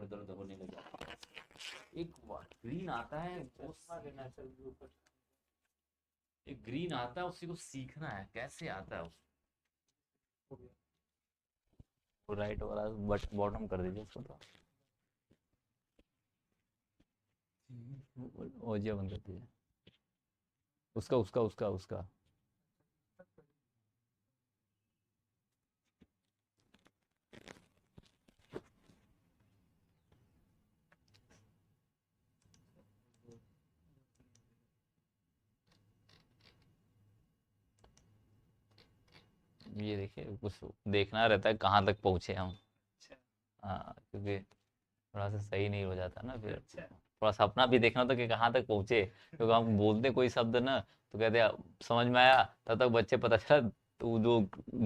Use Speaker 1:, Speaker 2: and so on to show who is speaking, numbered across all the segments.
Speaker 1: दर्द होने लग जाता है। एक ग्रीन आता है एक ग्रीन आता है, उसी को सीखना है कैसे आता है उसको। राइट वाला बट बॉटम कर दीजिए उसको तो। ओजिया बंद कर दीजिए उसका उसका उसका उसका। ये देखिए कुछ देखना रहता है कहाँ तक पहुँचे हम। हाँ क्योंकि थोड़ा सा सही नहीं हो जाता ना फिर। थोड़ा सा अपना भी देखना होता कि कहाँ तक पहुँचे, क्योंकि हम बोलते कोई शब्द ना तो कहते समझ में आया, तब तक बच्चे पता चला तो जो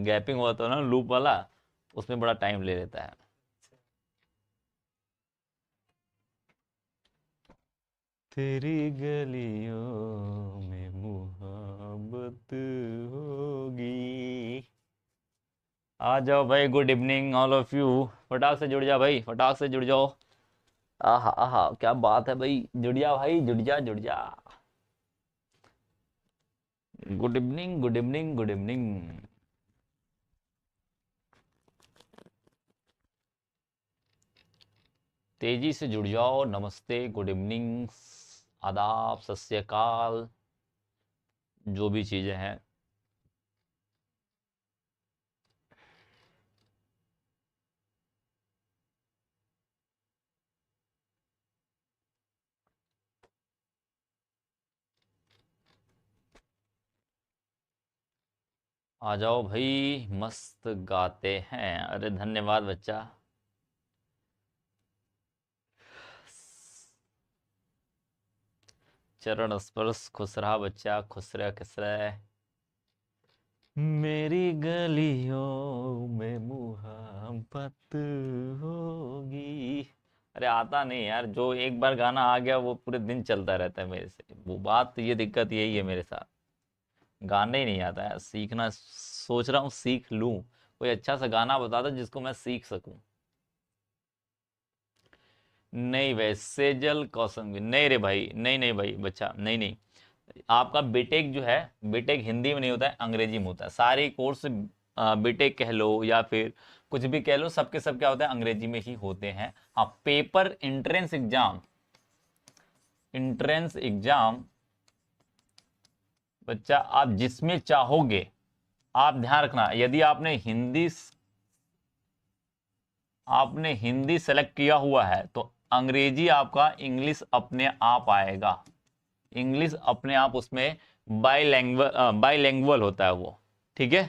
Speaker 1: गैपिंग हुआ था ना लूप वाला, उसमें बड़ा टाइम ले लेता है। तेरी गलियों में मोहब्बत होगी। आ जाओ भाई, good evening all of you. फटाक से जुड़ जाओ भाई, फटाक से जुड़ जाओ। आहा आहा क्या बात है भाई, जुड़ जा भाई, जुड़ जा जुड़ जा। Good evening good evening good evening. तेजी से जुड़ जाओ। नमस्ते, गुड इवनिंग, आदाब, सत श्री अकाल, जो भी चीजें हैं। आ जाओ भाई, मस्त गाते हैं। अरे धन्यवाद बच्चा। चरण स्पर्श, खुश रहा बच्चा, खुश रह खुश रह। मेरी गलियों में मोहब्बत होगी। अरे आता नहीं यार, जो एक बार गाना आ गया वो पूरे दिन चलता रहता है मेरे से। वो बात, ये दिक्कत यही है मेरे साथ, गाने ही नहीं आता है। सीखना सोच रहा हूँ, सीख लूं। कोई अच्छा सा गाना बता दो जिसको मैं सीख सकूं। नहीं भाई, सेजल कौसम नहीं रे भाई, नहीं नहीं भाई बच्चा, नहीं नहीं। आपका बीटेक जो है, बीटेक हिंदी में नहीं होता है, अंग्रेजी में होता है। सारे कोर्स बीटेक कह लो या फिर कुछ भी कह लो, सबके सब क्या होता है, अंग्रेजी में ही होते हैं। हाँ, paper entrance exam, entrance exam बच्चा आप जिसमें चाहोगे, आप ध्यान रखना, यदि आपने हिंदी सेलेक्ट किया हुआ है तो अंग्रेजी आपका, इंग्लिश अपने आप आएगा। इंग्लिश अपने आप उसमें बाईलैंग्वेज होता है वो। ठीक है,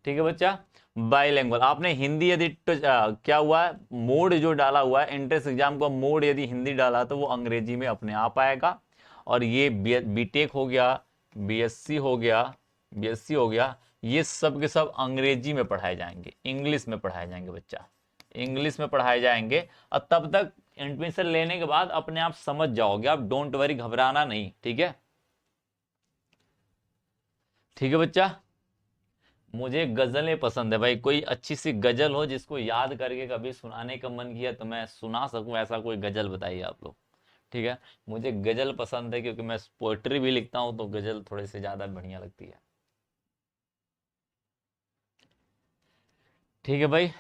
Speaker 1: ठीक है बच्चा, बाईलैंग्वेज। आपने हिंदी यदि क्या हुआ है, मोड जो डाला हुआ है एंट्रेंस एग्जाम का, मोड यदि हिंदी डाला तो वो अंग्रेजी में अपने आप आएगा। और ये बीटेक हो गया, बीएससी हो गया, बीएससी हो गया, ये सब के सब अंग्रेजी में पढ़ाए जाएंगे, इंग्लिश में पढ़ाए जाएंगे बच्चा, इंग्लिश में पढ़ाए जाएंगे। और तब तक एडमिशन लेने के बाद अपने आप समझ जाओगे आप, डोंट वरी, घबराना नहीं। ठीक है, ठीक है बच्चा। मुझे गजलें पसंद है भाई, कोई अच्छी सी गजल हो जिसको याद करके कभी सुनाने का मन किया तो मैं सुना सकूं, ऐसा कोई गजल बताइए आप लोग। ठीक है, मुझे गजल पसंद है क्योंकि मैं पोएट्री भी लिखता हूं, तो गजल थोड़े से ज्यादा बढ़िया लगती है। ठीक है भाई,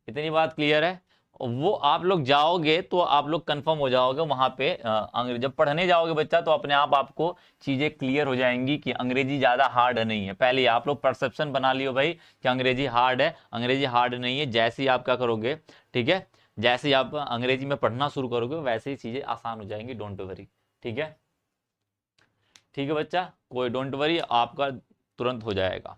Speaker 1: इतनी बात क्लियर है। वो आप लोग जाओगे तो आप लोग कंफर्म हो जाओगे वहां पे, अंग्रेजी जब पढ़ने जाओगे बच्चा तो अपने आप आपको चीजें क्लियर हो जाएंगी कि अंग्रेजी ज्यादा हार्ड नहीं है। पहले आप लोग परसेप्शन बना लियो भाई कि अंग्रेजी हार्ड है, अंग्रेजी हार्ड नहीं है। जैसे ही आप क्या करोगे, ठीक है, जैसे ही आप अंग्रेजी में पढ़ना शुरू करोगे वैसे ही चीजें आसान हो जाएंगी, डोंट वरी। ठीक है, ठीक है बच्चा, कोई डोंट वरी, आपका तुरंत हो जाएगा,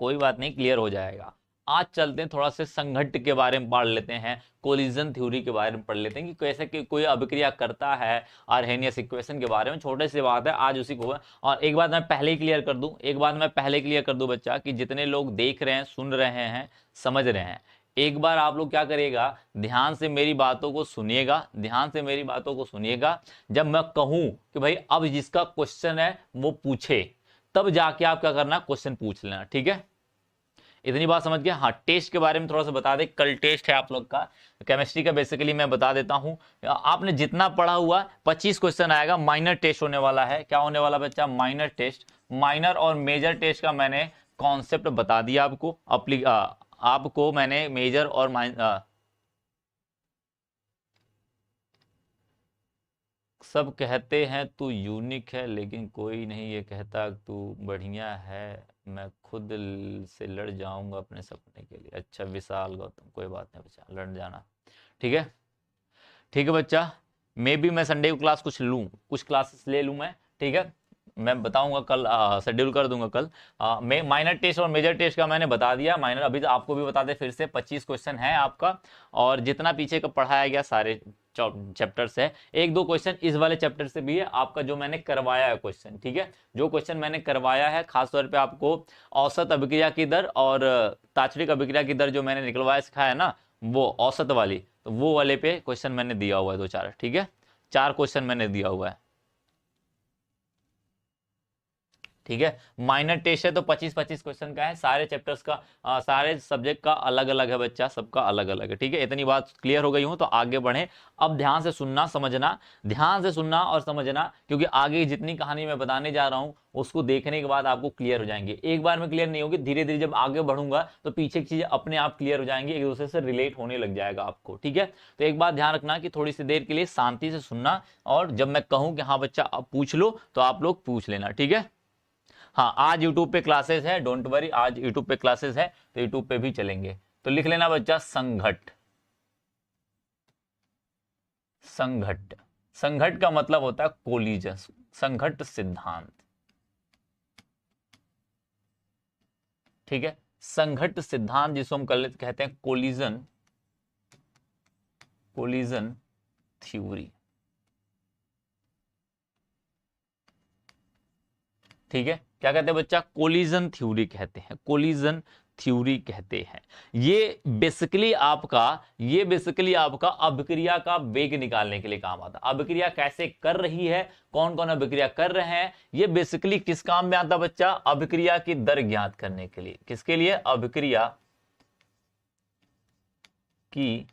Speaker 1: कोई बात नहीं, क्लियर हो जाएगा। आज चलते हैं थोड़ा से संघट्ट के बारे में पढ़ लेते हैं, कोलिजन थ्योरी के बारे में पढ़ लेते हैं कि कैसे कि कोई अभिक्रिया करता है, आर्हेनियस इक्वेशन के बारे में छोटे से बात है, आज उसी को। और एक बात मैं पहले ही क्लियर कर दूं, एक बात मैं पहले क्लियर कर दूं बच्चा, कि जितने लोग देख रहे हैं, सुन रहे हैं, समझ रहे हैं, एक बार आप लोग क्या करिएगा, ध्यान से मेरी बातों को सुनिएगा, ध्यान से मेरी बातों को सुनिएगा। जब मैं कहूं कि भाई अब जिसका क्वेश्चन है वो पूछे, तब जाके आप क्या करना, क्वेश्चन पूछ लेना। ठीक है, इतनी बात समझ गए। हाँ, टेस्ट के बारे में थोड़ा सा बता दें, कल टेस्ट है आप लोग का केमिस्ट्री का, बेसिकली मैं बता देता हूँ। आपने जितना पढ़ा हुआ 25 क्वेश्चन आएगा, माइनर टेस्ट होने वाला है। क्या होने वाला बच्चा? Minor test. माइनर और मेजर टेस्ट का मैंने कॉन्सेप्ट बता दिया आपको। आपको मैंने मेजर और सब कहते हैं तू यूनिक है, लेकिन कोई नहीं ये कहता तू बढ़िया है, मैं खुद से लड़ जाऊंगा अपने सपने के लिए। अच्छा विशाल गौतम, कोई बात नहीं बच्चा, लड़ जाना, ठीक है। ठीक है बच्चा, मे बी मैं संडे को क्लास कुछ क्लासेस ले लूँ मैं, ठीक है। मैं बताऊंगा कल, शेड्यूल कर दूंगा कल। मैं माइनर टेस्ट और मेजर टेस्ट का मैंने बता दिया। माइनर अभी तो आपको भी बता दे फिर से, 25 क्वेश्चन है आपका, और जितना पीछे का पढ़ाया गया सारे चैप्टर से है। 1-2 क्वेश्चन इस वाले चैप्टर से भी है आपका, जो मैंने करवाया है क्वेश्चन, ठीक है। जो क्वेश्चन मैंने करवाया है, खासतौर पे आपको औसत अभिक्रिया की दर और तात्विक अभिक्रिया की दर जो मैंने निकलवाया सिखाया ना, वो औसत वाली, तो वो वाले पे क्वेश्चन मैंने दिया हुआ है 2-4, ठीक है। 4 क्वेश्चन मैंने दिया हुआ है, ठीक है। माइनर टेस्ट है तो 25-25 क्वेश्चन का है, सारे चैप्टर्स का, सारे सब्जेक्ट का अलग अलग है बच्चा, सबका अलग अलग है, ठीक है। इतनी बात क्लियर हो गई हूं तो आगे बढ़े। अब ध्यान से सुनना समझना, ध्यान से सुनना और समझना, क्योंकि आगे जितनी कहानी मैं बताने जा रहा हूं उसको देखने के बाद आपको क्लियर हो जाएंगे। एक बार में क्लियर नहीं होगी, धीरे धीरे जब आगे बढ़ूंगा तो पीछे की चीजें अपने आप क्लियर हो जाएंगी, एक दूसरे से रिलेट होने लग जाएगा आपको, ठीक है। तो एक बात ध्यान रखना कि थोड़ी सी देर के लिए शांति से सुनना, और जब मैं कहूं कि हाँ बच्चा अब पूछ लो तो आप लोग पूछ लेना, ठीक है। हाँ, आज यूट्यूब पे क्लासेस है, डोंट वरी, आज यूट्यूब पे क्लासेस है तो यूट्यूब पे भी चलेंगे। तो लिख लेना बच्चा, संघट। संघट, संघट का मतलब होता है कोलिजन, संघट सिद्धांत, ठीक है। संघट सिद्धांत जिसको हम कहते हैं कोलिजन, कोलिजन थ्योरी, ठीक है। क्या कहते हैं बच्चा? कोलिजन थ्योरी कहते हैं, कोलिजन थ्योरी कहते हैं। ये बेसिकली आपका अभिक्रिया का वेग निकालने के लिए काम आता है। अभिक्रिया कैसे कर रही है, कौन कौन अभिक्रिया कर रहे हैं, ये बेसिकली किस काम में आता बच्चा? अभिक्रिया की दर ज्ञात करने के लिए। किसके लिए? अभिक्रिया की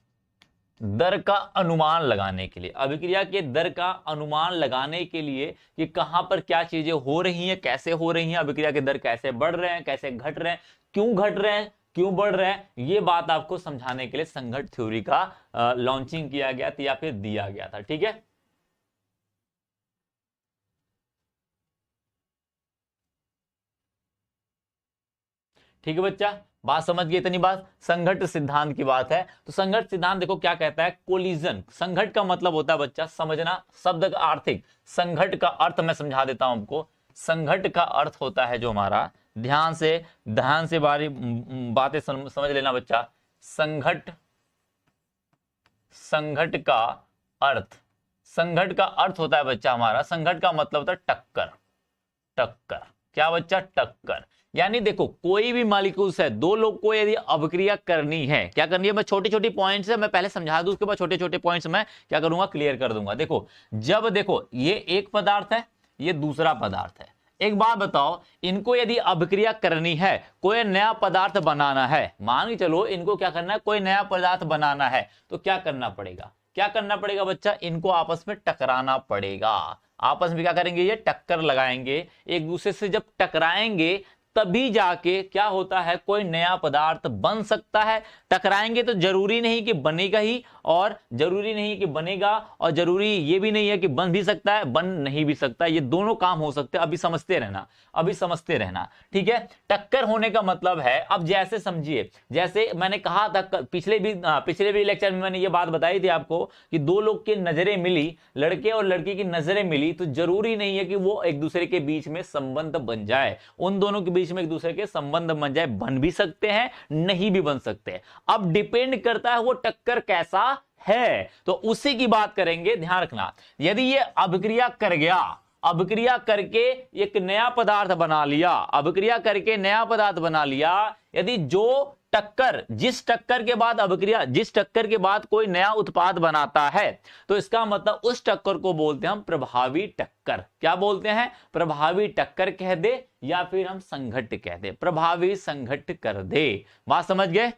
Speaker 1: दर का अनुमान लगाने के लिए। अभिक्रिया के दर का अनुमान लगाने के लिए कि कहां पर क्या चीजें हो रही हैं, कैसे हो रही हैं, अभिक्रिया के दर कैसे बढ़ रहे हैं, कैसे घट रहे हैं, क्यों घट रहे हैं, क्यों बढ़ रहे हैं, ये बात आपको समझाने के लिए संघट थ्योरी का लॉन्चिंग किया गया था या फिर दिया गया था, ठीक है। ठीक है बच्चा, बात समझ गए? इतनी बात संघट सिद्धांत की बात है। तो संघट सिद्धांत देखो क्या कहता है, कोलिजन। संघट का मतलब होता है बच्चा, समझना शब्द का आर्थिक, संघट का अर्थ मैं समझा देता हूं आपको। संघट का अर्थ होता है जो हमारा, ध्यान से बारी बातें समझ लेना बच्चा। संघट, संघट का अर्थ, संघट का अर्थ होता है बच्चा हमारा, संघट का मतलब होता है टक्कर। टक्कर क्या बच्चा? टक्कर। यानी देखो कोई भी मॉलिक्यूल्स है, दो लोग को यदि अभिक्रिया करनी है, क्या करनी है? मैं छोटी छोटी पॉइंट्स है मैं पहले समझा दूं, उसके बाद छोटे छोटे पॉइंट्स मैं क्या करूंगा? क्लियर कर दूंगा। देखो जब देखो ये एक पदार्थ है, ये दूसरा पदार्थ है, एक बात बताओ, इनको यदि अभिक्रिया करनी है, कोई नया पदार्थ बनाना है, मान के चलो इनको क्या करना है, कोई नया पदार्थ बनाना है, तो क्या करना पड़ेगा? क्या करना पड़ेगा बच्चा? इनको आपस में टकराना पड़ेगा। आपस में क्या करेंगे? ये टक्कर लगाएंगे, एक दूसरे से जब टकराएंगे तभी जाके क्या होता है, कोई नया पदार्थ बन सकता है। टकराएंगे तो जरूरी नहीं कि बनेगा ही, और जरूरी नहीं कि बनेगा, और जरूरी ये भी नहीं है कि बन भी सकता है, बन नहीं भी सकता, ये दोनों काम हो सकते हैं। अभी समझते रहना, अभी समझते रहना, ठीक है। टक्कर होने का मतलब है, अब जैसे समझिए, जैसे मैंने कहा था पिछले भी लेक्चर में मैंने ये बात बताई थी आपको कि दो लोग की नजरें मिली, लड़के और लड़की की नजरें मिली, तो जरूरी नहीं है कि वो एक दूसरे के बीच में संबंध बन जाए, उन दोनों के बीच में एक दूसरे के संबंध बन जाए, बन भी सकते हैं, नहीं भी बन सकते। अब डिपेंड करता है वो टक्कर कैसा है, तो उसी की बात करेंगे। ध्यान रखना, यदि ये अभिक्रिया कर गया, अभिक्रिया करके एक नया पदार्थ बना लिया, अभिक्रिया करके नया पदार्थ बना लिया, यदि जो टक्कर, जिस टक्कर के बाद अभिक्रिया, जिस टक्कर के बाद कोई नया उत्पाद बनाता है, तो इसका मतलब उस टक्कर को बोलते हैं हम प्रभावी टक्कर। क्या बोलते हैं? प्रभावी टक्कर कह दे या फिर हम संघट्ट कह दे, प्रभावी संघट्ट कर दे। बात समझ गए?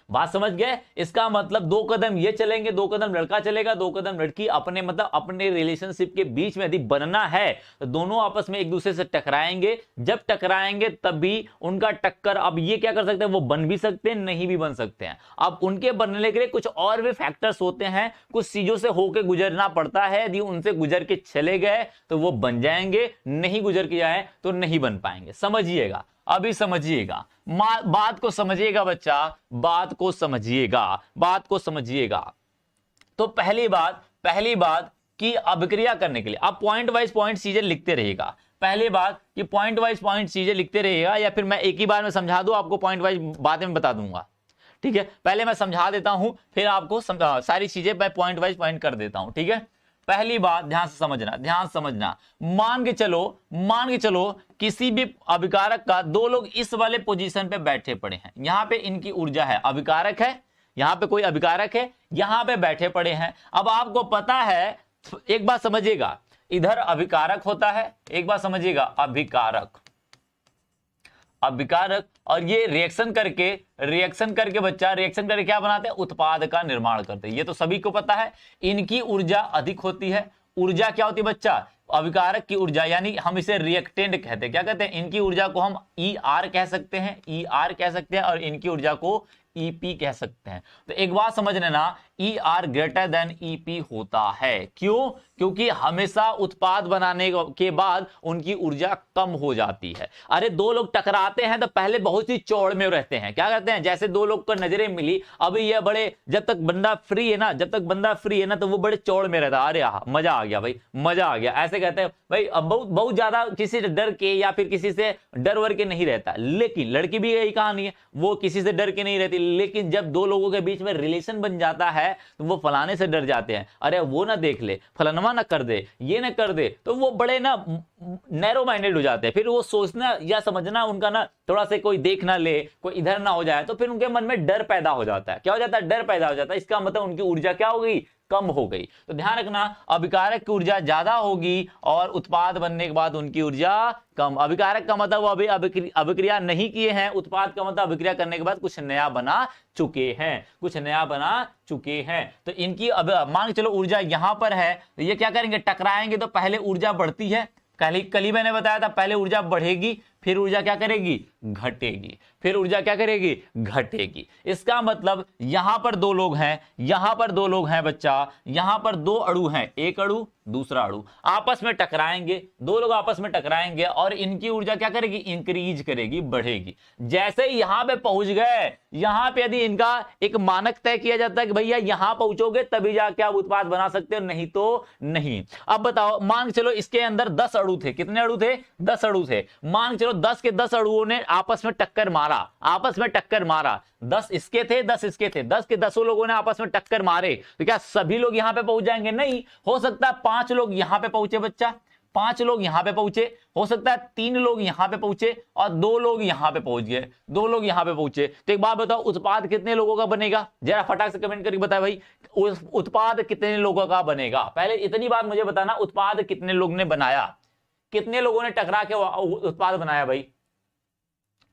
Speaker 1: बात समझ गए? इसका मतलब 2 कदम ये चलेंगे, 2 कदम लड़का चलेगा, 2 कदम लड़की, अपने मतलब अपने रिलेशनशिप के बीच में यदि बनना है तो दोनों आपस में एक दूसरे से टकराएंगे। जब टकराएंगे तभी उनका टक्कर, अब ये क्या कर सकते हैं, वो बन भी सकते हैं, नहीं भी बन सकते हैं। अब उनके बनने के लिए कुछ और भी फैक्टर्स होते हैं, कुछ चीजों से होकर गुजरना पड़ता है। यदि उनसे गुजर के चले गए तो वो बन जाएंगे, नहीं गुजर के आए तो नहीं बन पाएंगे। समझिएगा, अभी समझिएगा, बात को समझिएगा बच्चा, बात को समझिएगा, बात को समझिएगा। तो पहली बात कि अभिक्रिया करने के लिए आप पॉइंट वाइज पॉइंट चीजें लिखते रहिएगा। पहली बात कि पॉइंट वाइज पॉइंट चीजें लिखते रहिएगा, या फिर मैं एक ही बार में समझा दूं आपको, पॉइंट वाइज बातें में बता दूंगा। ठीक है, पहले मैं समझा देता हूं, फिर आपको सारी चीजें मैं पॉइंट वाइज पॉइंट कर देता हूं। ठीक है, पहली बात ध्यान से समझना, ध्यान समझना। मान के चलो किसी भी अभिकारक का 2 लोग इस वाले पोजीशन पे बैठे पड़े हैं, यहां पे इनकी ऊर्जा है, अभिकारक है, यहां पे कोई अभिकारक है, यहां पे बैठे पड़े हैं। अब आपको पता है, एक बात समझिएगा, इधर अभिकारक होता है, एक बात समझिएगा, अभिकारक, और ये रिएक्शन करके बच्चा रिएक्शन करके क्या बनाते हैं, उत्पाद का निर्माण करते हैं। ये तो सभी को पता है। इनकी ऊर्जा अधिक होती है। ऊर्जा क्या होती है बच्चा? अभिकारक की ऊर्जा, यानी हम इसे रिएक्टेंट कहते हैं। क्या कहते हैं? इनकी ऊर्जा को हम ER कह सकते हैं, और इनकी ऊर्जा को EP कह सकते हैं। तो एक बात समझ लेना, ER ग्रेटर देन EP होता है। क्यों? क्योंकि हमेशा उत्पाद बनाने के बाद उनकी ऊर्जा कम हो जाती है। अरे 2 लोग टकराते हैं तो पहले बहुत ही चौड़ में रहते हैं। क्या कहते हैं? जैसे 2 लोग को नजरें मिली, अभी ये बड़े, जब तक बंदा फ्री है ना, तो वो बड़े चौड़ में रहता है। अरे मजा आ गया भाई, मजा आ गया, ऐसे कहते हैं भाई। अब बहुत ज्यादा किसी से डर के या फिर किसी से डर वर के नहीं रहता। लेकिन लड़की भी यही कहानी है, वो किसी से डर के नहीं रहती, लेकिन जब 2 लोगों के बीच में रिलेशन बन जाता है तो वो फलाने से डर जाते हैं। अरे वो ना देख ले, फलानवा ना कर दे, ये ना कर दे, तो वो बड़े ना नैरो माइंडेड हो जाते हैं। फिर वो सोचना या समझना उनका ना, थोड़ा से कोई देख ना ले, कोई इधर ना हो जाए, तो फिर उनके मन में डर पैदा हो जाता है। क्या हो जाता है? डर पैदा हो जाता है। इसका मतलब उनकी ऊर्जा क्या हो गई? कम हो गई। तो ध्यान रखना, अभिकारक की ऊर्जा ज्यादा होगी और उत्पाद बनने के बाद उनकी ऊर्जा कम। अभिकारक का मतलब वो अभी अभिक्रिया नहीं किए हैं, उत्पाद का मतलब अभिक्रिया करने के बाद कुछ नया बना चुके हैं, तो इनकी अब मान के चलो ऊर्जा यहां पर है, तो ये क्या करेंगे? टकराएंगे तो पहले ऊर्जा बढ़ती है। कल ही मैंने बताया था, पहले ऊर्जा बढ़ेगी, फिर ऊर्जा क्या करेगी? घटेगी, फिर ऊर्जा क्या करेगी? घटेगी। इसका मतलब यहां पर 2 लोग हैं, बच्चा, यहां पर 2 अणु हैं, एक अणु दूसरा अणु आपस में टकराएंगे, 2 लोग आपस में टकराएंगे और इनकी ऊर्जा क्या करेगी? इंक्रीज करेगी, बढ़ेगी। जैसे ही यहां पे पहुंच गए, यहां पे यदि इनका एक मानक तय किया जाता है कि भैया यहां पहुंचोगे तभी जाके आप उत्पाद बना सकते हो, नहीं तो नहीं। अब बताओ, मान चलो इसके अंदर 10 अणु थे। कितने अणु थे? 10 अणु थे। मान चलो 10 के 10 अणुओं ने आपस में टक्कर मारा, 10 इसके थे, 10 इसके थे, 10 के 10 लोगों ने आपस में टक्कर मारे, तो क्या सभी लोग यहां पे पहुंच जाएंगे? नहीं, हो सकता है 5 लोग यहां पे पहुंचे बच्चा, 5 लोग यहां पे पहुंचे, हो सकता है 3 लोग यहां पे पहुंचे और 2 लोग यहां पे पहुंच गए, 2 लोग यहां पे पहुंचे। तो एक बात बताओ, उत्पाद कितने लोगों का बनेगा? जरा फटाक से कमेंट करके बताए भाई, उत्पाद कितने लोगों का बनेगा? पहले इतनी बात मुझे बताना, उत्पाद कितने लोग ने बनाया, कितने लोगों ने टकरा के उत्पाद बनाया भाई?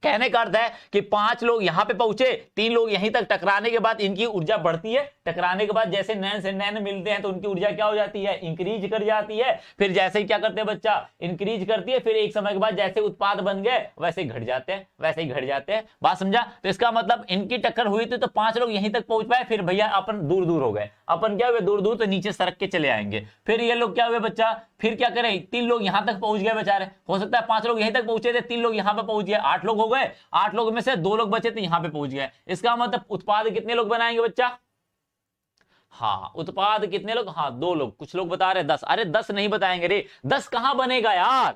Speaker 1: कहने का अर्थ है कि 5 लोग यहां पे पहुंचे, 3 लोग यहीं तक, टकराने के बाद इनकी ऊर्जा बढ़ती है, टकराने के बाद जैसे नैन से नैन मिलते हैं तो उनकी ऊर्जा क्या हो जाती है? इंक्रीज कर जाती है। फिर जैसे ही क्या करते हैं बच्चा? इंक्रीज करती है, फिर एक समय के बाद जैसे उत्पाद बन गए वैसे ही घट जाते हैं, बात समझा? तो इसका मतलब इनकी टक्कर हुई थी तो 5 लोग यहीं तक पहुंच पाए, फिर भैया अपन दूर दूर हो गए, अपन क्या हुए? दूर दूर, तो नीचे सड़क के चले आएंगे। फिर ये लोग क्या हुए बच्चा? फिर क्या करें? 3 लोग यहां तक पहुंच गए बेचारे, हो सकता है 5 लोग यहीं तक पहुंचे थे, 3 लोग यहां पे पहुंच गए, 8 लोग हो गए, 8 लोग में से 2 लोग बचे तो यहां पे पहुंच गए। इसका मतलब उत्पाद कितने लोग बनाएंगे बच्चा? हाँ, उत्पाद कितने लोग? हाँ, 2 लोग। कुछ लोग बता रहे 10, अरे 10 नहीं बताएंगे रे, 10 कहां बनेगा यार?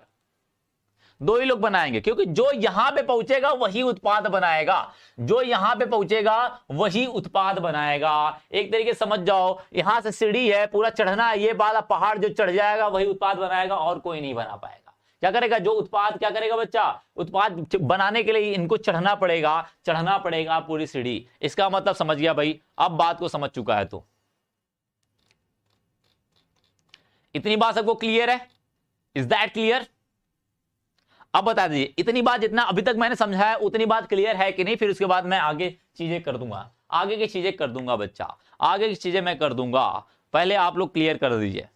Speaker 1: 2 ही लोग बनाएंगे, क्योंकि जो यहां पे पहुंचेगा वही उत्पाद बनाएगा, एक तरीके से समझ जाओ, यहां से सीढ़ी है, पूरा चढ़ना है, ये वाला पहाड़ जो चढ़ जाएगा वही उत्पाद बनाएगा और कोई नहीं बना पाएगा। क्या करेगा, जो उत्पाद क्या करेगा बच्चा, उत्पाद बनाने के लिए इनको चढ़ना पड़ेगा पूरी सीढ़ी। इसका मतलब समझ गया भाई, अब बात को समझ चुका है तो इतनी बात सबको क्लियर है? Is that clear? अब बता दीजिए इतनी बात जितना अभी तक मैंने समझाया उतनी बात क्लियर है कि नहीं? फिर उसके बाद मैं आगे चीजें कर दूंगा, आगे की चीजें कर दूंगा बच्चा, आगे की चीजें मैं कर दूंगा, पहले आप लोग क्लियर कर दीजिए।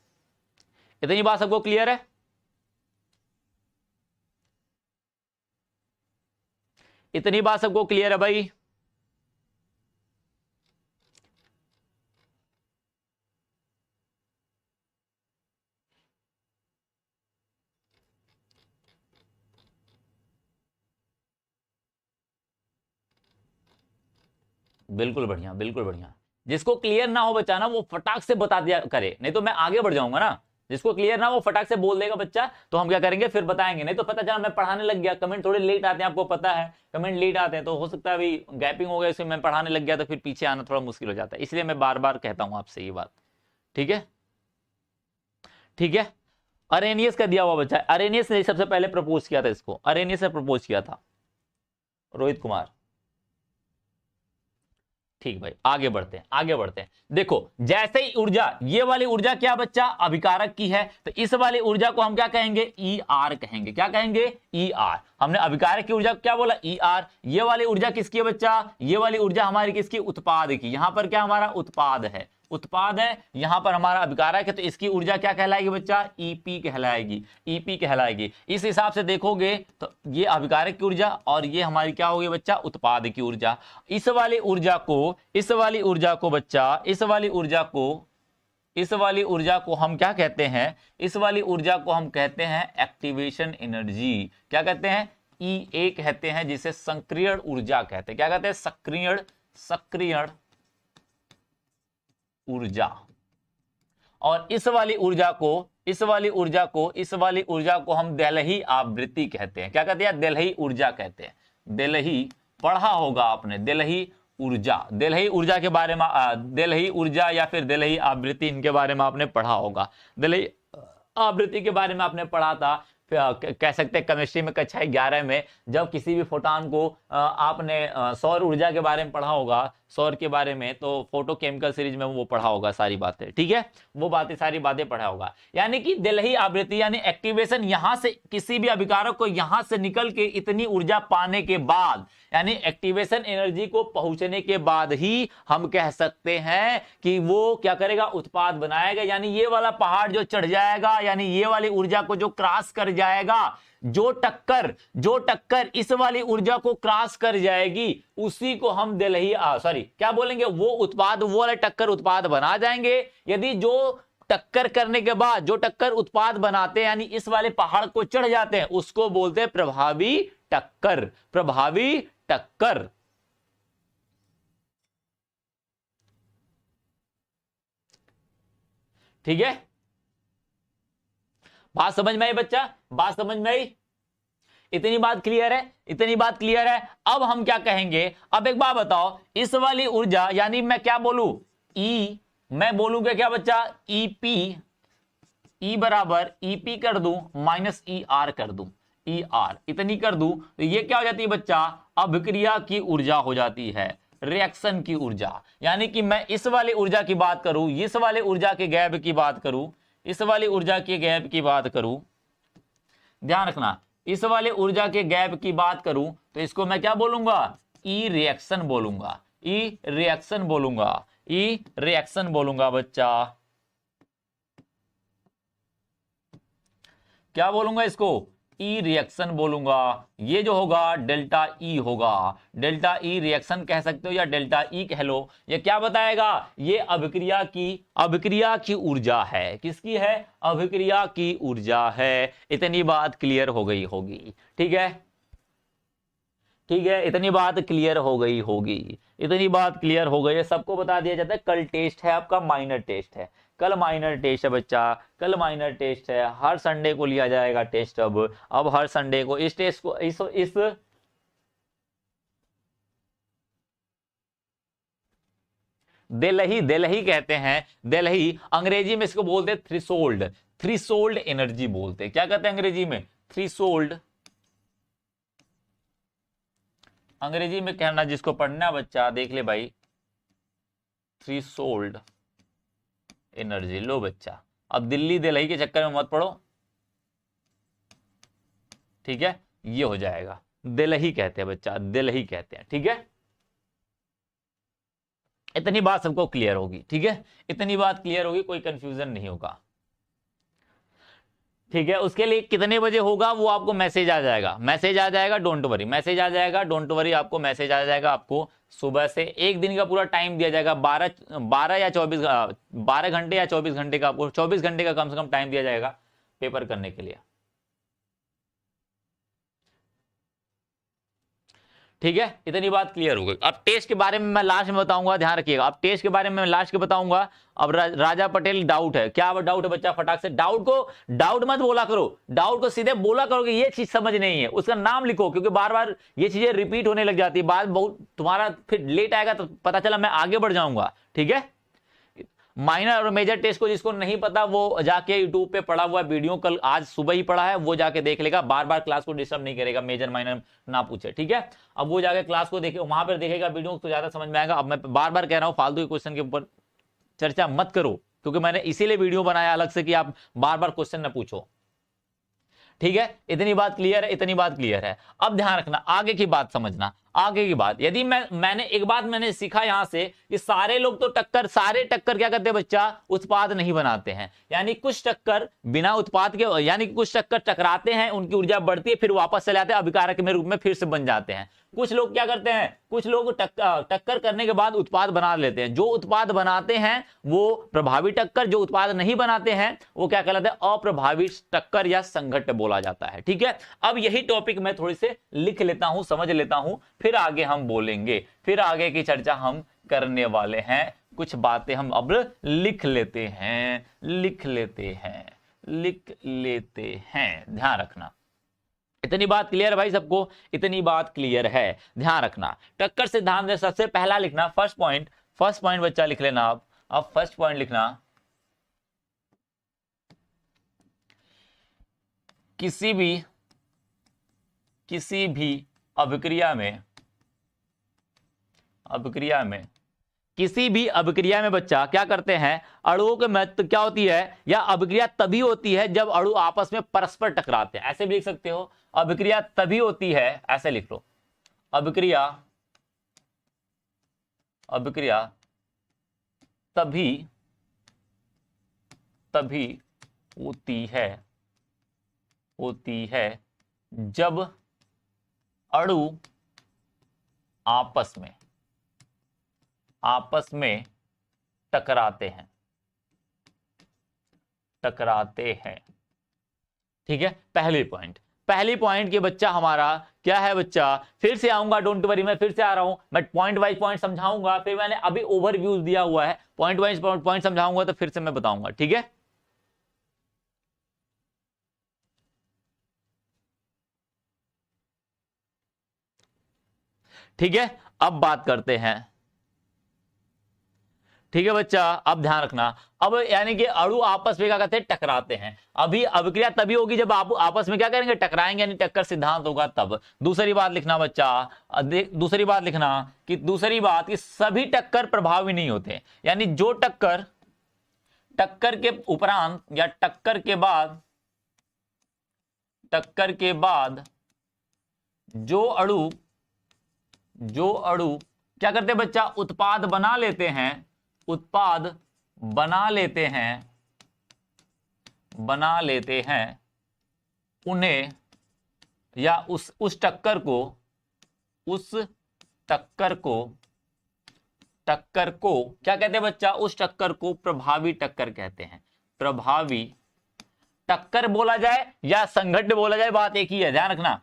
Speaker 1: इतनी बात सबको क्लियर है? इतनी बात सबको क्लियर है भाई? बिल्कुल बढ़िया, बिल्कुल बढ़िया। जिसको क्लियर ना हो बच्चा ना वो फटाक से बता दिया करे, नहीं तो मैं आगे बढ़ जाऊंगा ना। जिसको क्लियर ना वो फटाक से बोल देगा बच्चा, तो हम क्या करेंगे फिर बताएंगे, नहीं तो पता चला मैं पढ़ाने लग गया, कमेंट थोड़े लेट आते हैं, आपको पता है कमेंट लेट आते हैं, तो हो सकता है अभी गैपिंग हो गया, इसमें मैं पढ़ाने लग गया तो फिर पीछे आना थोड़ा मुश्किल हो जाता है, इसलिए मैं बार बार कहता हूं आपसे ये बात। ठीक है, ठीक है। अरेनियस का दिया हुआ बच्चा, अरेनियस ने सबसे पहले प्रपोज किया था इसको, अरेनियस ने प्रपोज किया था, रोहित कुमार। ठीक भाई, आगे बढ़ते हैं, आगे बढ़ते हैं। देखो जैसे ही ऊर्जा, ये वाली ऊर्जा क्या बच्चा, अभिकारक की है, तो इस वाली ऊर्जा को हम क्या कहेंगे, ई आर कहेंगे। क्या कहेंगे, ई आर। हमने अभिकारक की ऊर्जा क्या बोला, ई आर। ये वाली ऊर्जा किसकी है बच्चा, ये वाली ऊर्जा हमारी किसकी, उत्पाद की। यहां पर क्या हमारा उत्पाद है, उत्पाद है, यहां पर हमारा अभिकारक है, तो इसकी ऊर्जा क्या कहलाएगी बच्चा, ईपी कहलाएगी, ईपी कहलाएगी। इस हिसाब से देखोगे तो ये अभिकारक की ऊर्जा और ये हमारी क्या होगी बच्चा, उत्पाद की ऊर्जा। इस वाली ऊर्जा को, इस वाली ऊर्जा को बच्चा, इस वाली ऊर्जा को, इस वाली ऊर्जा को हम क्या कहते हैं, इस वाली ऊर्जा को हम कहते हैं एक्टिवेशन एनर्जी। क्या कहते हैं, ई ए कहते हैं, जिसे सक्रियण ऊर्जा कहते हैं। क्या कहते हैं, सक्रियण, सक्रियण ऊर्जा। और इस वाली ऊर्जा को, इस वाली ऊर्जा को, इस वाली ऊर्जा को हम देलही आवृत्ति कहते हैं। क्या कहते हैं, देलही ऊर्जा कहते हैं। देलही पढ़ा होगा आपने, देलही ऊर्जा, देलही ऊर्जा के बारे में, देलही ऊर्जा या फिर देलही आवृत्ति, इनके बारे में आपने पढ़ा होगा। देलही आवृत्ति के बारे में आपने पढ़ा था, कह सकते हैं केमिस्ट्री में कक्षा 11 में, जब किसी भी फोटॉन को आपने सौर ऊर्जा के बारे में पढ़ा होगा, सौर के बारे में, तो फोटोकेमिकल सीरीज में वो पढ़ा होगा सारी बातें। ठीक है, वो बातें, सारी बातें पढ़ा होगा। यानी कि देलही आवृत्ति यानी एक्टिवेशन, यहां से किसी भी अभिकारक को यहां से निकल के इतनी ऊर्जा पाने के बाद, यानी एक्टिवेशन एनर्जी को पहुंचने के बाद ही हम कह सकते हैं कि वो क्या करेगा, उत्पाद बनाएगा। यानी ये वाला पहाड़ जो चढ़ जाएगा, यानी ये वाली ऊर्जा को जो क्रॉस कर जाएगा, जो टक्कर इस वाली ऊर्जा को क्रॉस कर जाएगी, उसी को हम देलही सॉरी क्या बोलेंगे, वो उत्पाद, वो वाला टक्कर उत्पाद बना जाएंगे। यदि जो टक्कर करने के बाद जो टक्कर उत्पाद बनाते हैं, यानी इस वाले पहाड़ को चढ़ जाते हैं, उसको बोलते हैं प्रभावी टक्कर, प्रभावी टक्कर। ठीक है, बात समझ में आई बच्चा, बात समझ में आई? इतनी बात क्लियर है, इतनी बात क्लियर है। अब हम क्या कहेंगे, अब एक बात बताओ, इस वाली ऊर्जा, यानी मैं क्या बोलूं, ई, मैं बोलूंगा क्या बच्चा, ईपी, ई बराबर ईपी कर दूं माइनस ई आर कर दूं, ई आर इतनी कर दूं, तो ये क्या हो जाती है बच्चा, अभिक्रिया की ऊर्जा हो जाती है, रिएक्शन की ऊर्जा। यानी कि मैं इस वाली ऊर्जा की बात करूं, इस वाले ऊर्जा के गैप की बात करूं, इस वाली ऊर्जा के गैप की बात करूं, ध्यान रखना, इस वाले ऊर्जा के गैप की बात करूं, तो इसको मैं क्या बोलूंगा, ई रिएक्शन बोलूंगा, ई रिएक्शन बोलूंगा, ई रिएक्शन बोलूंगा बच्चा। क्या बोलूंगा इसको, ई रिएक्शन बोलूंगा। ये जो होगा डेल्टा ई होगा, डेल्टा ई रिएक्शन कह सकते हो या डेल्टा ई कह लो। ये क्या बताएगा, ये अभिक्रिया की ऊर्जा है। किसकी है, अभिक्रिया की ऊर्जा है। इतनी बात क्लियर हो गई होगी। ठीक है, ठीक है, इतनी बात क्लियर हो गई होगी, इतनी बात क्लियर हो गई है। सबको बता दिया जाता है, कल टेस्ट है आपका, माइनर टेस्ट है, कल माइनर टेस्ट है बच्चा, कल माइनर टेस्ट है। हर संडे को लिया जाएगा टेस्ट। अब हर संडे को इस टेस्ट को, इस देलही, देलही कहते हैं, देलही अंग्रेजी में इसको बोलते हैं थ्रेशोल्ड, थ्रेशोल्ड एनर्जी बोलते हैं। क्या कहते हैं अंग्रेजी में, थ्रीशोल्ड, अंग्रेजी में कहना जिसको पढ़ना बच्चा देख ले भाई, थ्रीशोल्ड एनर्जी। लो बच्चा, अब दिल्ली दिल्ली के चक्कर में मत पड़ो, ठीक है, ये हो जाएगा, दिल्ली कहते हैं बच्चा, दिल्ली कहते हैं, ठीक है। इतनी बात सबको क्लियर होगी, ठीक है, इतनी बात क्लियर होगी, कोई कंफ्यूजन नहीं होगा, ठीक है। उसके लिए कितने बजे होगा वो आपको मैसेज आ जाएगा, मैसेज आ जाएगा, डोंट वरी, मैसेज आ जाएगा, डोंट वरी, आपको मैसेज आ जाएगा। आपको सुबह से एक दिन का पूरा टाइम दिया जाएगा, 12 या 24 12 घंटे या 24 घंटे का, आपको 24 घंटे का कम से कम टाइम दिया जाएगा पेपर करने के लिए, ठीक है। इतनी बात क्लियर हो गई। अब टेस्ट के बारे में मैं लास्ट में बताऊंगा, ध्यान रखिएगा। अब टेस्ट के बारे में मैं लास्ट के बताऊंगा। अब राजा पटेल डाउट है, क्या डाउट है बच्चा, फटाक से डाउट मत बोला करो, डाउट को सीधे बोला करो कि ये चीज समझ नहीं है, उसका नाम लिखो, क्योंकि बार बार ये चीजें रिपीट होने लग जाती है, बात बहुत तुम्हारा फिर लेट आएगा तो पता चला मैं आगे बढ़ जाऊंगा, ठीक है। माइनर और मेजर टेस्ट को जिसको नहीं पता वो जाके यूट्यूब पे पढ़ा हुआ वीडियो कल आज सुबह ही पढ़ा है, वो जाके देख लेगा, बार बार क्लास को डिस्टर्ब नहीं करेगा, मेजर माइनर ना पूछे, ठीक है। अब वो जाके क्लास को देखे, वहां पर देखेगा वीडियो तो ज्यादा समझ में आएगा। अब मैं बार बार कह रहा हूं फालतू के क्वेश्चन के ऊपर चर्चा मत करो, क्योंकि मैंने इसीलिए वीडियो बनाया अलग से कि आप बार बार क्वेश्चन न पूछो, ठीक है। इतनी बात क्लियर है, इतनी बात क्लियर है। अब ध्यान रखना, आगे की बात समझना, आगे की बात। यदि मैंने एक बात मैंने सीखा यहां से कि सारे लोग तो सारे टक्कर क्या करते हैं बच्चा, उत्पाद नहीं बनाते हैं, यानी कुछ टक्कर बिना उत्पाद के, यानी कुछ टक्कर टकराते हैं, उनकी ऊर्जा बढ़ती है, फिर वापस चले आते हैं, अभिकारक में रूप में फिर से बन जाते हैं। कुछ लोग क्या करते हैं, कुछ लोग टक्कर करने के बाद उत्पाद बना लेते हैं। जो उत्पाद बनाते हैं वो प्रभावी टक्कर, जो उत्पाद नहीं बनाते हैं वो क्या कहलाते हैं, अप्रभावी टक्कर या संघट्ट बोला जाता है, ठीक है। अब यही टॉपिक मैं थोड़ी से लिख लेता हूं, समझ लेता हूं, फिर आगे हम बोलेंगे, फिर आगे की चर्चा हम करने वाले हैं। कुछ बातें हम अब लिख लेते हैं, लिख लेते हैं, लिख लेते हैं, ध्यान रखना। इतनी बात क्लियर है भाई सबको, इतनी बात क्लियर है, ध्यान रखना। टक्कर सिद्धांत में सबसे पहला लिखना फर्स्ट पॉइंट बच्चा लिख लेना आप। अब फर्स्ट पॉइंट लिखना, किसी भी अभिक्रिया में बच्चा क्या करते हैं, अणुओं के महत्व क्या होती है, या अभिक्रिया तभी होती है जब अणु आपस में परस्पर टकराते हैं, ऐसे भी लिख सकते हो। अभिक्रिया तभी होती है, ऐसे लिख लो, अभिक्रिया तभी होती है जब अणु आपस में टकराते हैं, ठीक है। पहली पॉइंट के बच्चा हमारा क्या है बच्चा, फिर से आऊंगा, डोंट वरी, मैं फिर से आ रहा हूं, मैं पॉइंट वाइज पॉइंट समझाऊंगा, फिर मैंने अभी ओवरव्यू दिया हुआ है, पॉइंट वाइज पॉइंट समझाऊंगा तो फिर से मैं बताऊंगा, ठीक है। ठीक है, अब बात करते हैं, ठीक है बच्चा। अब ध्यान रखना, अब यानी कि अणु आपस में क्या कहते हैं, टकराते हैं। अभी अभिक्रिया तभी होगी जब आप आपस में क्या करेंगे, टकराएंगे, यानी टक्कर सिद्धांत होगा तब। दूसरी बात लिखना बच्चा, दूसरी बात कि सभी टक्कर प्रभावी नहीं होते, यानी जो टक्कर के उपरांत या टक्कर के बाद जो अणु क्या करते हैं बच्चा, उत्पाद बना लेते हैं, उन्हें या उस टक्कर को क्या कहते हैं बच्चा, उस टक्कर को प्रभावी टक्कर कहते हैं। प्रभावी टक्कर बोला जाए या संघट्ट बोला जाए, बात एक ही है, ध्यान रखना।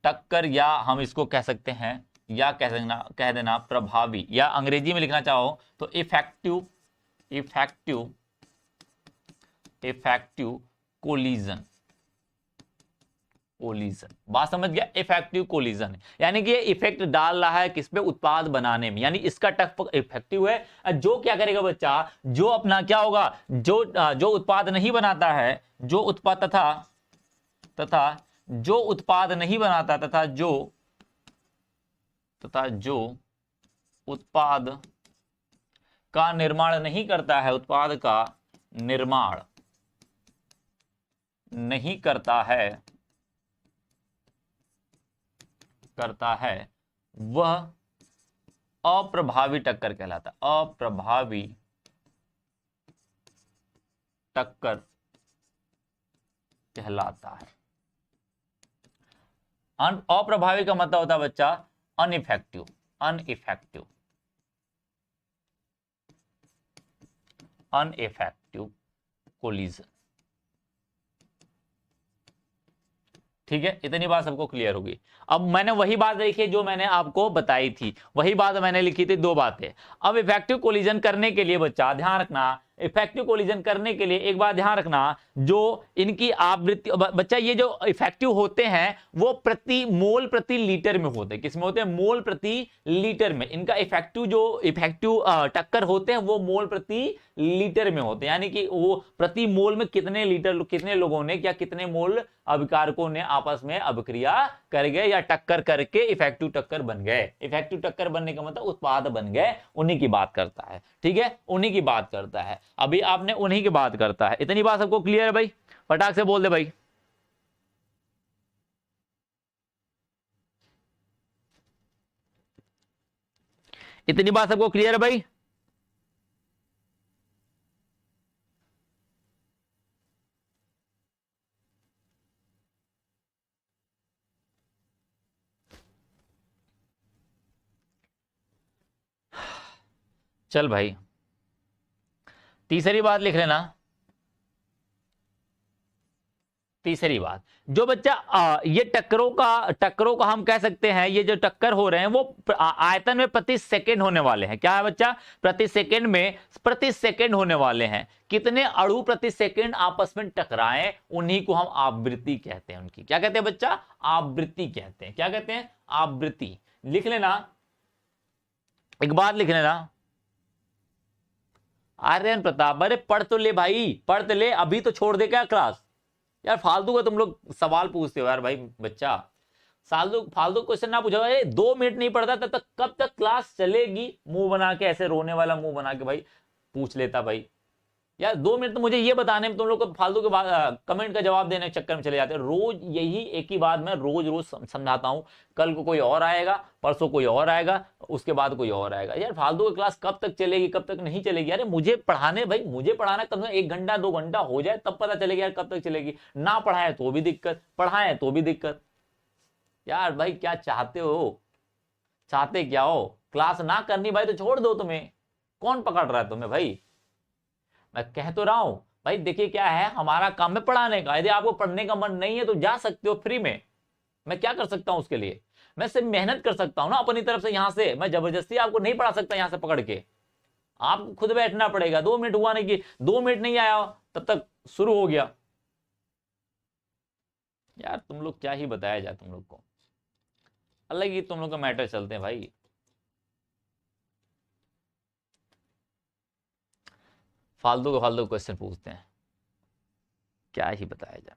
Speaker 1: टक्कर या हम इसको कह सकते हैं, या कह देना प्रभावी, या अंग्रेजी में लिखना चाहो तो इफेक्टिव कोलिजन, कोलिजन, बात समझ गया, इफेक्टिव कोलिजन, यानी कि ये इफेक्ट डाल रहा है किस पे, उत्पाद बनाने में, यानी इसका टक इफेक्टिव है। जो क्या करेगा बच्चा, जो अपना क्या होगा, जो उत्पाद नहीं बनाता है, जो उत्पाद तथा जो उत्पाद नहीं बनाता तथा जो उत्पाद का निर्माण नहीं करता है, उत्पाद का निर्माण नहीं करता है वह अप्रभावी टक्कर कहलाता है, अप्रभावी टक्कर कहलाता है। अप्रभावी का मतलब होता है बच्चा अनइफेक्टिव, अनइफेक्टिव कोलिजन। ठीक है, इतनी बात सबको क्लियर होगी। अब मैंने वही बात देखी जो मैंने आपको बताई थी, वही बात मैंने लिखी थी, दो बातें। अब इफेक्टिव कोलिजन करने के लिए बच्चा ध्यान रखना, इफेक्टिव कोलिजन करने के लिए एक बात ध्यान रखना, जो इनकी आवृत्ति, बच्चा ये जो इफेक्टिव होते हैं वो प्रति मोल प्रति लीटर में होते हैं। किसमें होते हैं, मोल प्रति लीटर में। इनका इफेक्टिव जो इफेक्टिव टक्कर होते हैं वो मोल प्रति लीटर में होते हैं, यानी कि वो प्रति मोल में कितने लीटर, कितने लोगों ने, क्या कितने मोल अभिकारकों ने आपस में अभिक्रिया कर गए या टक्कर करके इफेक्टिव टक्कर बन गए। इफेक्टिव टक्कर बनने का मतलब उत्पाद बन गए, उन्हीं की बात करता है। ठीक है, उन्हीं की बात करता है, अभी आपने उन्हीं की बात करता है। इतनी बात सबको क्लियर है भाई, फटाक से बोल दे भाई। इतनी बात सबको क्लियर है भाई। चल भाई, तीसरी बात लिख लेना। तीसरी बात, जो बच्चा ये टक्करों का हम कह सकते हैं, ये जो टक्कर हो रहे हैं वो आयतन में प्रति सेकंड होने वाले हैं। क्या है बच्चा, प्रति सेकंड होने वाले हैं। कितने अणु प्रति सेकंड आपस में टकराएं, उन्हीं को हम आवृत्ति कहते हैं। उनकी क्या कहते हैं बच्चा, आवृत्ति कहते हैं। क्या कहते हैं, आवृत्ति। लिख लेना, एक बात लिख लेना, आर्यन प्रताप, अरे पढ़ तो ले भाई, पढ़ तो ले, अभी तो छोड़ दे क्या क्लास। यार फालतू का तुम लोग सवाल पूछते हो यार भाई, बच्चा फालतू क्वेश्चन ना पूछो। 2 मिनट नहीं पढ़ता तब तक कब तक क्लास चलेगी। मुंह बना के, ऐसे रोने वाला मुंह बना के भाई पूछ लेता भाई। यार 2 मिनट तो मुझे ये बताने में तुम लोग को फालतू के कमेंट का जवाब देने के चक्कर में चले जाते हैं। रोज यही एक ही बात मैं रोज समझाता हूं। कल को कोई और आएगा, परसों कोई और आएगा, उसके बाद कोई और आएगा। यार फालतू की क्लास कब तक चलेगी, कब तक नहीं चलेगी। अरे मुझे पढ़ाने भाई, मुझे पढ़ाना कम से कम 1 घंटा 2 घंटा हो जाए तब पता चलेगा यार कब तक चलेगी। ना पढ़ाए तो भी दिक्कत, पढ़ाएं तो भी दिक्कत। यार भाई क्या चाहते हो, चाहते क्या हो। क्लास ना करनी भाई तो छोड़ दो, तुम्हें कौन पकड़ रहा है तुम्हें भाई। मैं कह तो रहा हूं भाई, देखिए क्या है, हमारा काम है पढ़ाने का। यदि आपको पढ़ने का मन नहीं है तो जा सकते हो फ्री में। मैं क्या कर सकता हूं उसके लिए, मैं सिर्फ मेहनत कर सकता हूं ना अपनी तरफ से। यहां से मैं जबरदस्ती आपको नहीं पढ़ा सकता, यहां से पकड़ के आपको खुद बैठना पड़ेगा। 2 मिनट हुआ नहीं, कि 2 मिनट नहीं आया तब तक शुरू हो गया। यार तुम लोग क्या ही बताया जाए, तुम लोग को अलग ही तुम लोग का मैटर चलते हैं भाई। फालतू क्वेश्चन पूछते हैं, क्या ही बताया जाए।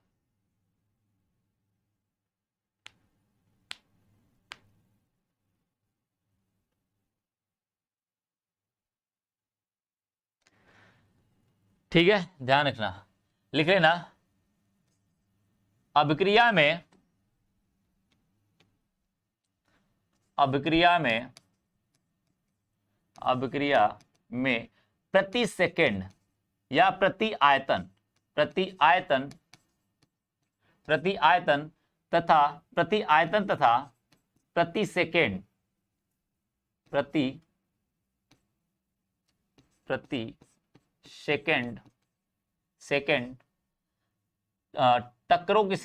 Speaker 1: ठीक है, ध्यान रखना, लिख लेना। अभिक्रिया में प्रति सेकंड या प्रति आयतन तथा प्रति सेकंड टक्करों की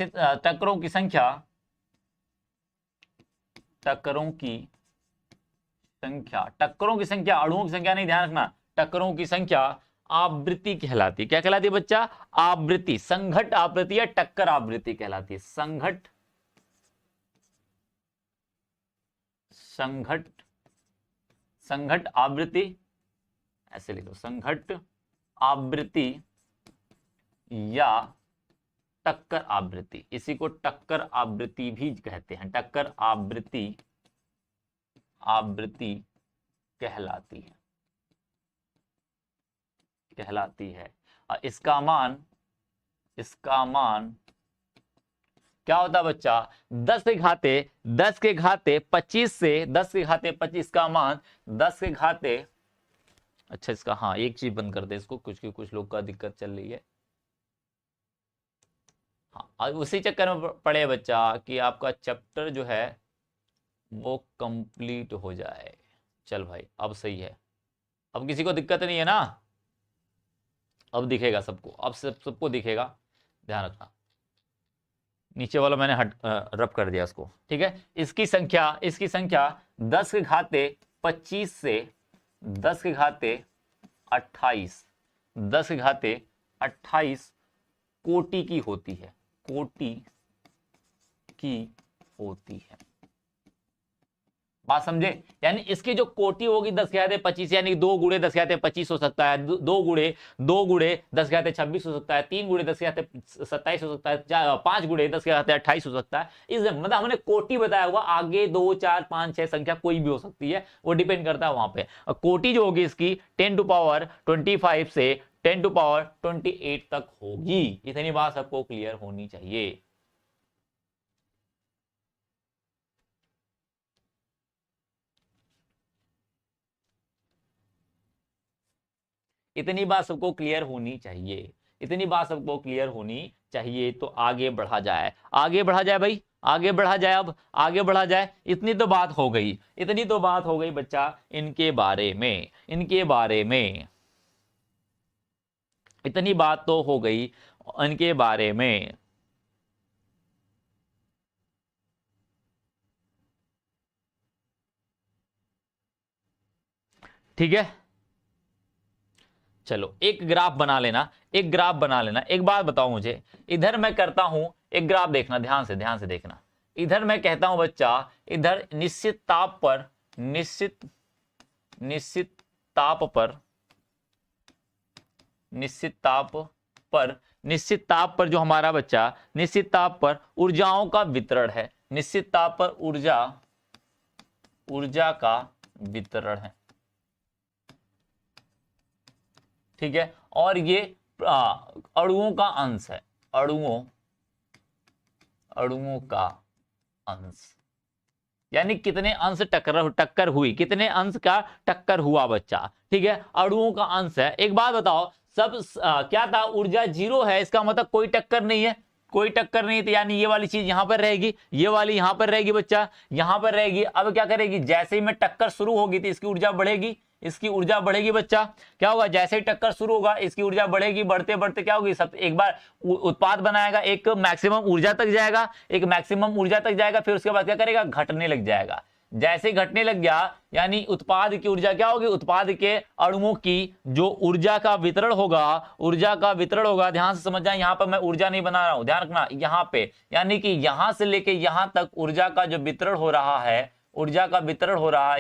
Speaker 1: संख्या अणुओं की संख्या नहीं, ध्यान रखना, टक्करों की संख्या आवृत्ति कहलाती। क्या कहलाती है बच्चा, आवृत्ति। संघट आवृत्ति या टक्कर आवृत्ति कहलाती है। संघट संघट आवृत्ति, ऐसे लिखो, संघट आवृत्ति या टक्कर आवृत्ति, इसी को टक्कर आवृत्ति भी कहते हैं। टक्कर आवृत्ति कहलाती है। और इसका मान क्या होता है बच्चा, 10 के घाते 25 से 10 के घाते 25 का मान 10 के घाते, अच्छा इसका, हाँ एक चीज बंद कर दे इसको, कुछ लोग का दिक्कत चल रही है। हाँ, उसी चक्कर में पड़े बच्चा कि आपका चैप्टर जो है वो कंप्लीट हो जाए। चल भाई अब सही है, अब किसी को दिक्कत नहीं है ना, अब दिखेगा सबको, अब सबको दिखेगा, ध्यान रखना। नीचे वाला मैंने रब कर दिया इसको, ठीक है। इसकी संख्या 10 के घाते 25 से 10 के घाते 28, 10 के घाते 28 कोटि की होती है, बात समझे। यानी इसकी जो कोटि होगी 10 के घाते 25, यानी 2 गुणे 10 के घाते 25 हो सकता है, 2 गुणे 10 के घाते 26 हो सकता है, 3 गुणे 10 के घाते 27 हो सकता है, 5 गुणे 10 के घाते 28 हो सकता है। इस मतलब हमने कोटि बताया हुआ, आगे 2 4 5 6 संख्या कोई भी हो सकती है, वो डिपेंड करता है वहां पे। कोटि जो होगी इसकी 10 टू पावर 25 से 10 टू पावर 28 तक होगी। इतनी बात सबको क्लियर होनी चाहिए। इतनी बात सबको क्लियर होनी चाहिए, इतनी बात सबको क्लियर होनी चाहिए। तो आगे बढ़ा जाए भाई, आगे बढ़ा जाए, अब आगे बढ़ा जाए। इतनी तो बात हो गई, बच्चा इनके बारे में, इतनी बात तो हो गई इनके बारे में। ठीक है, चलो एक ग्राफ बना लेना, एक बात बताओ मुझे, इधर मैं करता हूं, एक ग्राफ देखना, ध्यान से देखना। इधर मैं कहता हूं बच्चा, इधर निश्चित ताप पर जो हमारा बच्चा, निश्चित ताप पर ऊर्जाओं का वितरण है, निश्चित ताप पर ऊर्जा का वितरण है, ठीक है। और ये अणुओं का अंश है, अणुओं का अंश, यानी कितने अंश टक्कर हुई, कितने अंश का टक्कर हुआ बच्चा, ठीक है, अणुओं का अंश है। एक बात बताओ, सब क्या था, ऊर्जा 0 है, इसका मतलब कोई टक्कर नहीं है, तो यानी ये वाली चीज यहां पर रहेगी, ये वाली यहां पर रहेगी बच्चा, यहां पर रहेगी। अब क्या करेगी, जैसे ही में टक्कर शुरू होगी तो इसकी ऊर्जा बढ़ेगी, बच्चा। क्या होगा, जैसे ही टक्कर शुरू होगा इसकी ऊर्जा बढ़ेगी, बढ़ते बढ़ते क्या होगी, सब एक बार उत्पाद बनाएगा, एक मैक्सिमम ऊर्जा तक जाएगा, फिर उसके बाद क्या करेगा, घटने लग जाएगा। जैसे ही घटने लग गया, यानी उत्पाद की ऊर्जा क्या होगी, उत्पाद के अणुओं की जो ऊर्जा का वितरण होगा, ध्यान से समझ जाए। यहां पर मैं ऊर्जा नहीं बना रहा हूं, ध्यान रखना, यहां पे यानी कि यहां से लेके यहां तक ऊर्जा का जो वितरण हो रहा है,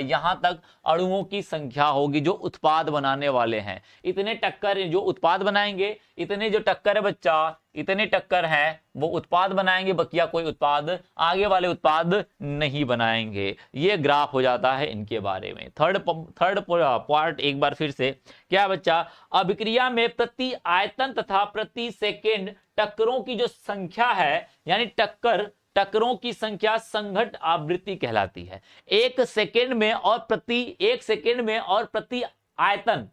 Speaker 1: यहां तक अणुओं की संख्या होगी जो उत्पाद बनाने वाले हैं। इतने टक्कर जो उत्पाद बनाएंगे, इतने जो टक्कर है बच्चा, इतने टक्कर हैं वो उत्पाद बनाएंगे, बकिया कोई उत्पाद, आगे वाले उत्पाद नहीं बनाएंगे। ये ग्राफ हो जाता है इनके बारे में। थर्ड पार्ट एक बार फिर से, क्या बच्चा, अभिक्रिया में प्रति आयतन तथा प्रति सेकेंड टक्करों की जो संख्या है, यानी टक्करों की संख्या संघट आवृत्ति कहलाती है। एक सेकेंड में और प्रति आयतन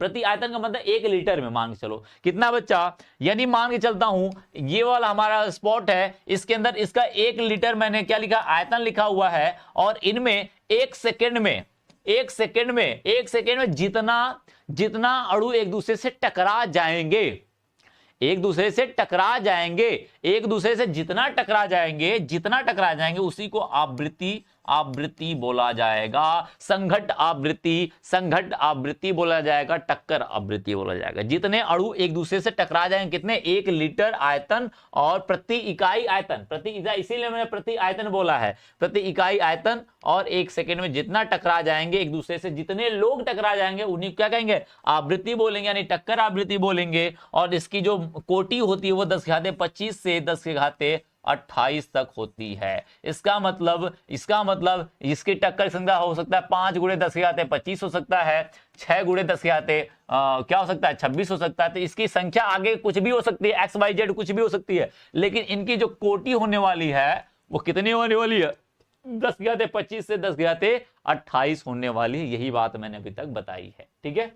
Speaker 1: का मतलब 1 लीटर में, मान के चलो कितना बच्चा, यानी मान के चलता हूं ये वाला हमारा स्पॉट है, इसके अंदर इसका 1 लीटर मैंने क्या लिखा, आयतन लिखा हुआ है। और इनमें 1 सेकेंड में जितना अणु एक दूसरे से टकरा जाएंगे, जितना टकरा जाएंगे उसी को आवृत्ति आवृत्ति बोला जाएगा, संघट्ट आवृत्ति बोला जाएगा, टक्कर आवृत्ति बोला जाएगा। जितने अणु एक दूसरे से टकरा जाएंगे, कितने, 1 लीटर आयतन और प्रति इकाई आयतन, इसीलिए मैंने प्रति आयतन बोला है, प्रति इकाई आयतन, और 1 सेकंड में जितना टकरा जाएंगे एक दूसरे से, जितने लोग टकरा जाएंगे उन्हीं क्या कहेंगे, आवृत्ति बोलेंगे, यानी टक्कर आवृत्ति बोलेंगे। और इसकी जो कोटि होती है वो 10⁻25 से 10⁻28 तक होती है। इसका मतलब इसकी टक्कर संख्या हो सकता है 5 × 10⁻25 हो सकता है, 6 × 10 क्या हो सकता है, 26 हो सकता है। तो इसकी संख्या आगे कुछ भी हो सकती है, XYZ कुछ भी हो सकती है, लेकिन इनकी जो कोटि होने वाली है वो कितनी होने वाली है, 10⁻25 से 10⁻28 होने वाली है। यही बात मैंने अभी तक बताई है, ठीक है।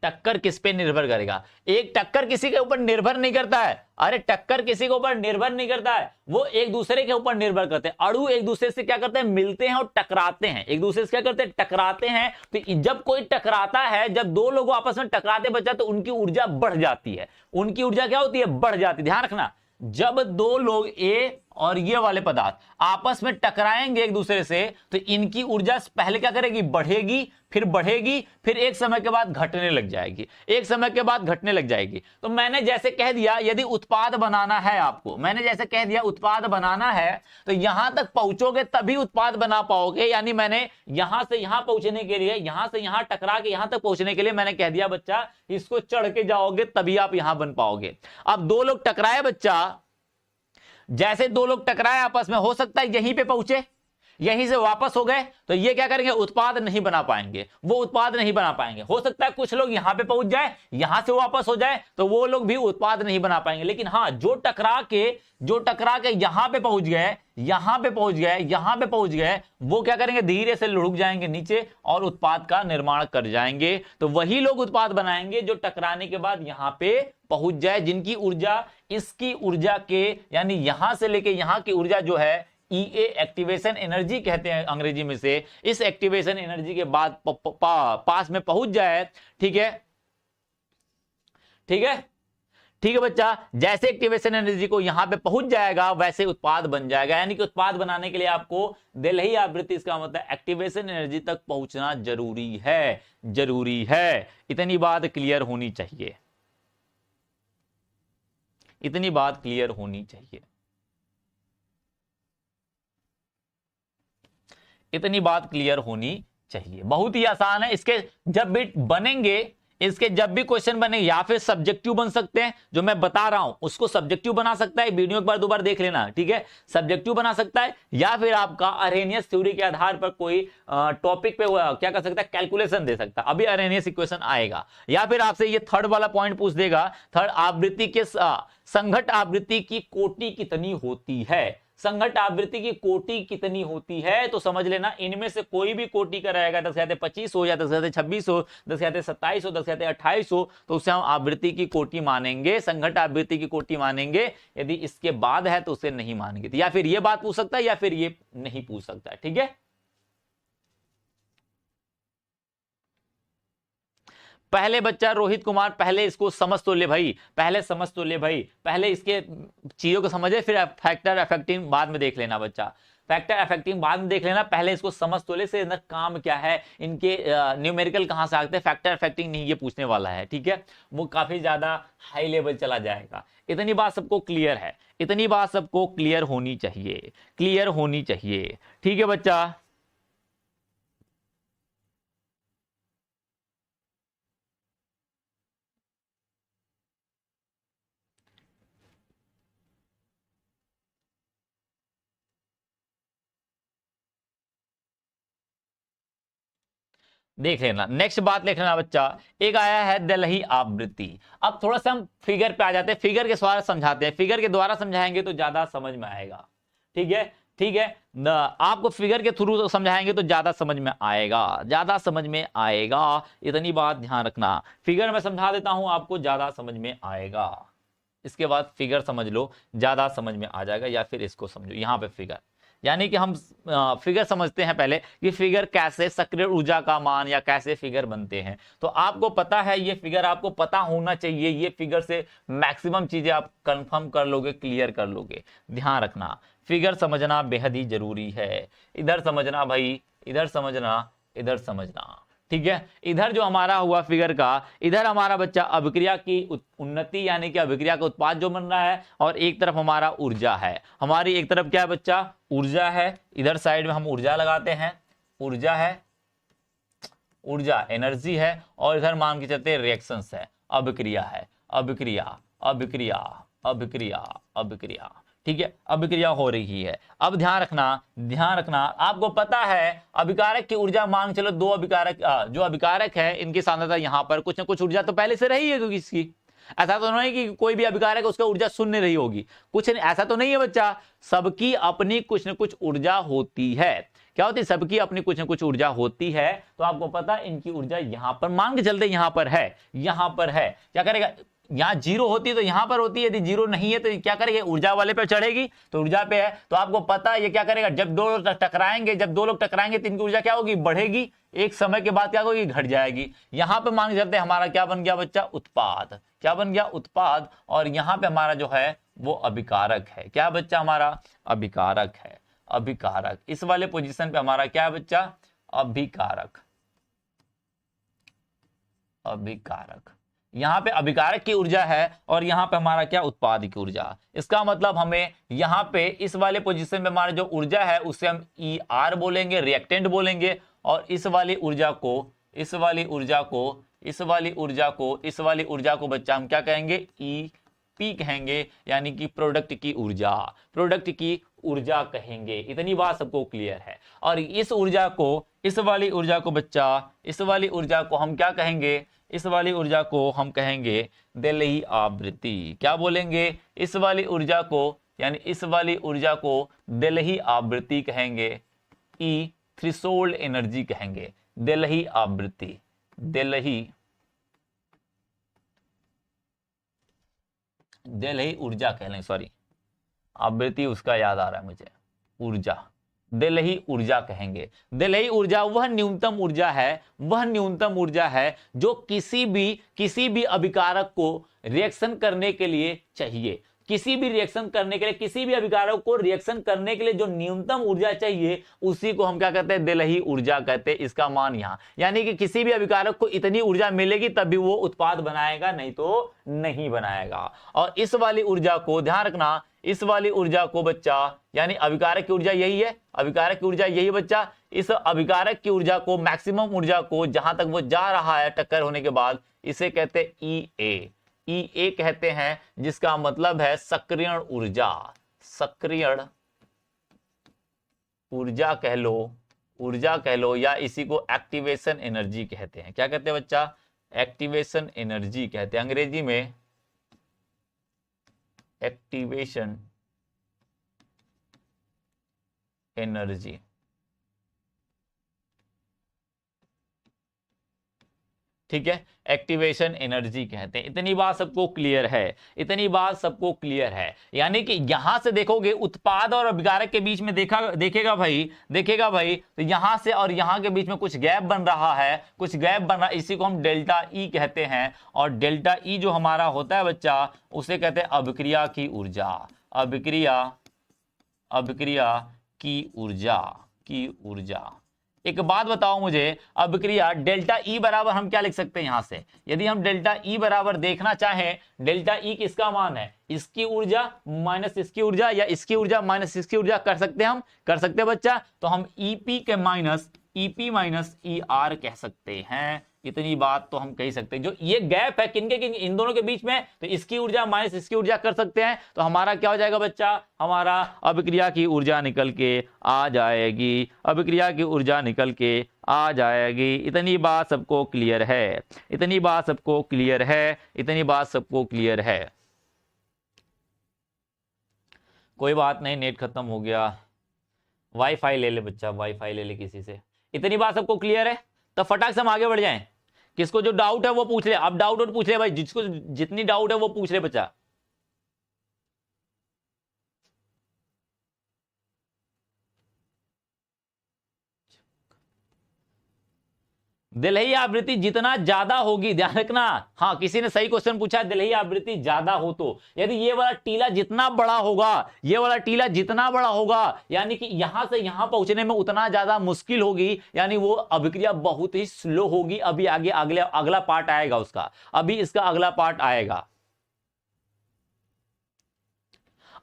Speaker 1: टक्कर किस पे निर्भर करेगा, एक टक्कर किसी के ऊपर निर्भर नहीं करता है, अरे टक्कर किसी के ऊपर निर्भर नहीं करता है, वो एक दूसरे के ऊपर निर्भर करते हैं। अणु एक दूसरे से क्या करते हैं, मिलते हैं और टकराते हैं, एक दूसरे से क्या करते हैं, टकराते हैं। तो जब कोई टकराता है, जब दो लोग आपस में टकराते बच्चा, तो उनकी ऊर्जा बढ़ जाती है, उनकी ऊर्जा क्या होती है, बढ़ जाती है। ध्यान रखना, जब दो लोग ए और ये वाले पदार्थ आपस में टकराएंगे एक दूसरे से, तो इनकी ऊर्जा पहले क्या करेगी, बढ़ेगी, फिर एक समय के बाद घटने लग जाएगी, तो मैंने जैसे कह दिया, यदि उत्पाद बनाना है आपको, मैंने जैसे कह दिया उत्पाद बनाना है, तो यहां तक पहुंचोगे तभी उत्पाद बना पाओगे। यानी मैंने यहां से यहां पहुंचने के लिए, यहां से यहां टकरा के यहां तक पहुंचने के लिए मैंने कह दिया बच्चा, इसको चढ़ के जाओगे तभी आप यहां बन पाओगे। अब दो लोग टकराए बच्चा, जैसे दो लोग टकराए आपस में, हो सकता है यहीं पे पहुंचे, यहीं से वापस हो गए, तो ये क्या करेंगे, उत्पाद नहीं बना पाएंगे, वो उत्पाद नहीं बना पाएंगे। हो सकता है कुछ लोग यहां पे पहुंच जाए, यहां से वापस हो जाए, तो वो लोग भी उत्पाद नहीं बना पाएंगे। लेकिन हाँ, जो टकरा के यहां पे पहुंच गए, वो क्या करेंगे, धीरे से लुढ़क जाएंगे नीचे और उत्पाद का निर्माण कर जाएंगे। तो वही लोग उत्पाद बनाएंगे जो टकराने के बाद यहां पे पहुंच जाए, जिनकी ऊर्जा इसकी ऊर्जा के, यानी यहां से लेके यहां की ऊर्जा जो है EA एक्टिवेशन एनर्जी कहते हैं अंग्रेजी में से, इस एक्टिवेशन एनर्जी के बाद पास में पहुंच जाए। ठीक है बच्चा, जैसे एक्टिवेशन एनर्जी को यहां पे पहुंच जाएगा वैसे उत्पाद बन जाएगा। यानी कि उत्पाद बनाने के लिए आपको देलही आवृत्ति, इसका मतलब एक्टिवेशन एनर्जी तक पहुंचना जरूरी है। इतनी बात क्लियर होनी चाहिए, इतनी बात क्लियर होनी चाहिए। बहुत ही आसान है। इसके जब भी क्वेश्चन बने, या फिर सब्जेक्टिव बन सकते हैं, जो मैं बता रहा हूं उसको सब्जेक्टिव बना सकता है, वीडियो एक बार दो बार देख लेना, ठीक है, सब्जेक्टिव बना सकता है। या फिर आपका अरेनियस थ्योरी के आधार पर कोई टॉपिक पे क्या कर सकता है, कैलकुलेशन दे सकता है। अभी अरेनियस इक्वेशन आएगा। या फिर आपसे ये थर्ड वाला पॉइंट पूछ देगा, थर्ड, आवृत्ति के संघट्ट आवृत्ति की कोटि कितनी होती है, संघट्ट आवृत्ति की कोटि कितनी होती है, तो समझ लेना इनमें से कोई भी कोटि का रहेगा, 10⁻25 हो या 10⁻26 हो, 10⁻27 हो, 10⁻28 हो, तो उसे हम आवृत्ति की कोटि मानेंगे, संघट्ट आवृत्ति की कोटि मानेंगे। यदि इसके बाद है तो उसे नहीं मानेंगे। या फिर ये बात पूछ सकता है या फिर ये नहीं पूछ सकता है, ठीक है। पहले बच्चा रोहित कुमार, पहले इसको समझ तो ले भाई, पहले इसके चीजों को समझे, फिर फैक्टर अफेक्टिंग बाद में देख लेना बच्चा, फैक्टर अफेक्टिंग बाद में देख लेना, पहले इसको समझ तो ले से अंदर काम क्या है, इनके न्यूमेरिकल कहां से आते हैं, फैक्टर अफेक्टिंग नहीं ये पूछने वाला है, ठीक है, वो काफी ज्यादा हाई लेवल चला जाएगा। इतनी बात सबको क्लियर है, इतनी बात सबको क्लियर होनी चाहिए, ठीक है बच्चा। देख लेना, नेक्स्ट बात देख लेना बच्चा, एक आया है देलही आवृत्ति। अब थोड़ा सा हम फिगर पे आ जाते हैं, फिगर के द्वारा समझाते हैं, फिगर के द्वारा समझाएंगे तो ज्यादा समझ में आएगा, ठीक है। आपको फिगर के थ्रू समझाएंगे तो ज्यादा समझ में आएगा, इतनी बात ध्यान रखना। फिगर में समझा देता हूं आपको, ज्यादा समझ में आएगा। इसके बाद फिगर समझ लो, ज्यादा समझ में आ जाएगा। या फिर इसको समझो, यहां पे फिगर, यानी कि हम फिगर समझते हैं पहले कि फिगर कैसे सक्रिय ऊर्जा का मान या कैसे फिगर बनते हैं। तो आपको पता है ये फिगर, आपको पता होना चाहिए, ये फिगर से मैक्सिमम चीजें आप कंफर्म कर लोगे, क्लियर कर लोगे। ध्यान रखना, फिगर समझना बेहद ही जरूरी है। इधर समझना भाई, इधर समझना, इधर समझना, ठीक है। इधर जो हमारा हुआ फिगर का, इधर हमारा बच्चा अभिक्रिया की उन्नति यानी कि अभिक्रिया का उत्पाद जो बन रहा है, और एक तरफ हमारा ऊर्जा है। हमारी एक तरफ क्या है बच्चा, ऊर्जा है। इधर साइड में हम ऊर्जा लगाते हैं, ऊर्जा है, ऊर्जा एनर्जी है, और इधर मान के चलते रिएक्शंस है, अभिक्रिया है, अभिक्रिया, अभिक्रिया, अभिक्रिया, अभिक्रिया, ठीक है, अभिक्रिया हो रही है। अब ध्यान रखना, ध्यान रखना, आपको पता है अभिकारक की ऊर्जा, मान चलो दो अभिकारक, जो अभिकारक है इनकी सांद्रता यहां पर कुछ ना कुछ ऊर्जा तो पहले से रही है, क्योंकि इसकी ऐसा तो नहीं कि कोई भी अभिकारक उसका ऊर्जा शून्य रही होगी, कुछ ऐसा तो नहीं है बच्चा। सबकी अपनी कुछ न कुछ ऊर्जा होती है। क्या होती है, सबकी अपनी कुछ न कुछ ऊर्जा होती है। तो आपको पता है इनकी ऊर्जा यहां पर मान के चलते यहां पर है, यहां पर है। क्या करेगा, यहां जीरो होती है तो यहां पर होती है, यदि जीरो नहीं है तो क्या करेगी, ऊर्जा वाले पे चढ़ेगी, तो ऊर्जा पे है। तो आपको पता है ये क्या करेगा, जब दो लोग टकराएंगे, जब दो लोग टकराएंगे तो इनकी ऊर्जा क्या होगी, बढ़ेगी। एक समय के बाद क्या होगी, घट जाएगी। यहां पे मान के चलते हमारा क्या बन गया बच्चा, उत्पाद। क्या बन गया, उत्पाद। और यहां पे हमारा जो है वो अभिकारक है। क्या बच्चा, हमारा अभिकारक है, अभिकारक। इस वाले पोजीशन पे हमारा क्या है बच्चा, अभिकारक, अभिकारक। यहां पे अभिकारक की ऊर्जा है और यहां पे हमारा क्या, उत्पाद की ऊर्जा। इसका मतलब हमें यहां पे इस वाले पोजीशन में हमारा जो ऊर्जा है उसे हम ई आर बोलेंगे, रिएक्टेंट बोलेंगे। और इस वाली ऊर्जा को, इस वाली ऊर्जा को, इस वाली ऊर्जा को, इस वाली ऊर्जा को बच्चा हम क्या कहेंगे, ई पी कहेंगे, यानी कि प्रोडक्ट की ऊर्जा, प्रोडक्ट की ऊर्जा कहेंगे। इतनी बात सबको क्लियर है। और इस ऊर्जा को, इस वाली ऊर्जा को बच्चा, इस वाली ऊर्जा को हम क्या कहेंगे, इस वाली ऊर्जा को हम कहेंगे देलही आवृत्ति। क्या बोलेंगे, इस वाली ऊर्जा को, यानी इस वाली ऊर्जा को देलही आवृत्ति कहेंगे, ई थ्रेशोल्ड एनर्जी कहेंगे, देलही आवृत्ति, देलही, देलही ऊर्जा कह लें, सॉरी आवृत्ति उसका याद आ रहा है मुझे, ऊर्जा, देलही ऊर्जा कहेंगे। देलही ऊर्जा वह न्यूनतम ऊर्जा है, वह न्यूनतम ऊर्जा है जो किसी भी अभिकारक को रिएक्शन करने के लिए चाहिए। किसी भी रिएक्शन करने के लिए, किसी भी अभिकारक को रिएक्शन करने के लिए जो न्यूनतम ऊर्जा चाहिए उसी को हम क्या कहते हैं, देलही ऊर्जा कहते हैं। इसका मान यहां, यानी कि किसी भी अभिकारक को इतनी ऊर्जा मिलेगी तभी वो उत्पाद बनाएगा, नहीं तो नहीं बनाएगा। और इस वाली ऊर्जा को ध्यान रखना, इस वाली ऊर्जा को बच्चा, यानी अभिकारक की ऊर्जा यही है, अभिकारक की ऊर्जा यही है बच्चा। इस अभिकारक की ऊर्जा को, मैक्सिमम ऊर्जा को, जहां तक वो जा रहा है टक्कर होने के बाद, इसे कहते हैं ई ए, ई ए कहते हैं, जिसका मतलब है सक्रियण ऊर्जा, सक्रियण ऊर्जा कह लो, ऊर्जा कह लो, या इसी को एक्टिवेशन एनर्जी कहते हैं। क्या कहते हैं बच्चा, एक्टिवेशन एनर्जी कहते हैं अंग्रेजी में, एक्टिवेशन एनर्जी। ठीक है, एक्टिवेशन एनर्जी कहते हैं। इतनी बात सबको क्लियर है, इतनी बात सबको क्लियर है। यानी कि यहां से देखोगे उत्पाद और अभिकारक के बीच में देखेगा भाई, तो यहां से और यहां के बीच में कुछ गैप बन रहा है, कुछ गैप बन रहा है, इसी को हम डेल्टा ई कहते हैं। और डेल्टा ई जो हमारा होता है बच्चा, उसे कहते हैं अभिक्रिया की ऊर्जा, अभिक्रिया, अभिक्रिया की ऊर्जा, की ऊर्जा। एक बात बताओ मुझे, अभिक्रिया डेल्टा ई बराबर हम क्या लिख सकते हैं यहां से, यदि हम डेल्टा ई बराबर देखना चाहें, डेल्टा ई किसका मान है, इसकी ऊर्जा माइनस इसकी ऊर्जा, या इसकी ऊर्जा माइनस इसकी ऊर्जा, कर सकते हैं हम, कर सकते हैं बच्चा। तो हम ईपी के minus EP minus E R कह सकते हैं। इतनी बात तो हम कह सकते हैं। जो ये गैप है किनके किन, इन दोनों के बीच में, तो इसकी ऊर्जा माइनस इसकी ऊर्जा कर सकते हैं। तो हमारा क्या हो जाएगा बच्चा, हमारा अभिक्रिया की ऊर्जा निकल के आ जाएगी, अभिक्रिया की ऊर्जा निकल के आ जाएगी। इतनी बात सबको क्लियर है, इतनी बात सबको क्लियर है, इतनी बात सबको क्लियर है। कोई बात नहीं, नेट खत्म हो गया, वाईफाई ले ले बच्चा, वाईफाई ले ले किसी से। इतनी बात सबको क्लियर है, तो फटाक से हम आगे बढ़ जाएं। किसको जो डाउट है वो पूछ ले, अब डाउट और पूछ ले भाई, जिसको जितनी डाउट है वो पूछ ले बच्चा। दिलही आवृत्ति जितना ज्यादा होगी, ध्यान रखना, हाँ किसी ने सही क्वेश्चन पूछा, दिलही आवृत्ति ज्यादा हो तो, यदि ये वाला टीला जितना बड़ा होगा, ये वाला टीला जितना बड़ा होगा, यानी कि यहां से यहां पहुंचने में उतना ज्यादा मुश्किल होगी, यानी वो अभिक्रिया बहुत ही स्लो होगी। अभी आगे अगला पार्ट आएगा उसका, अभी इसका अगला पार्ट आएगा।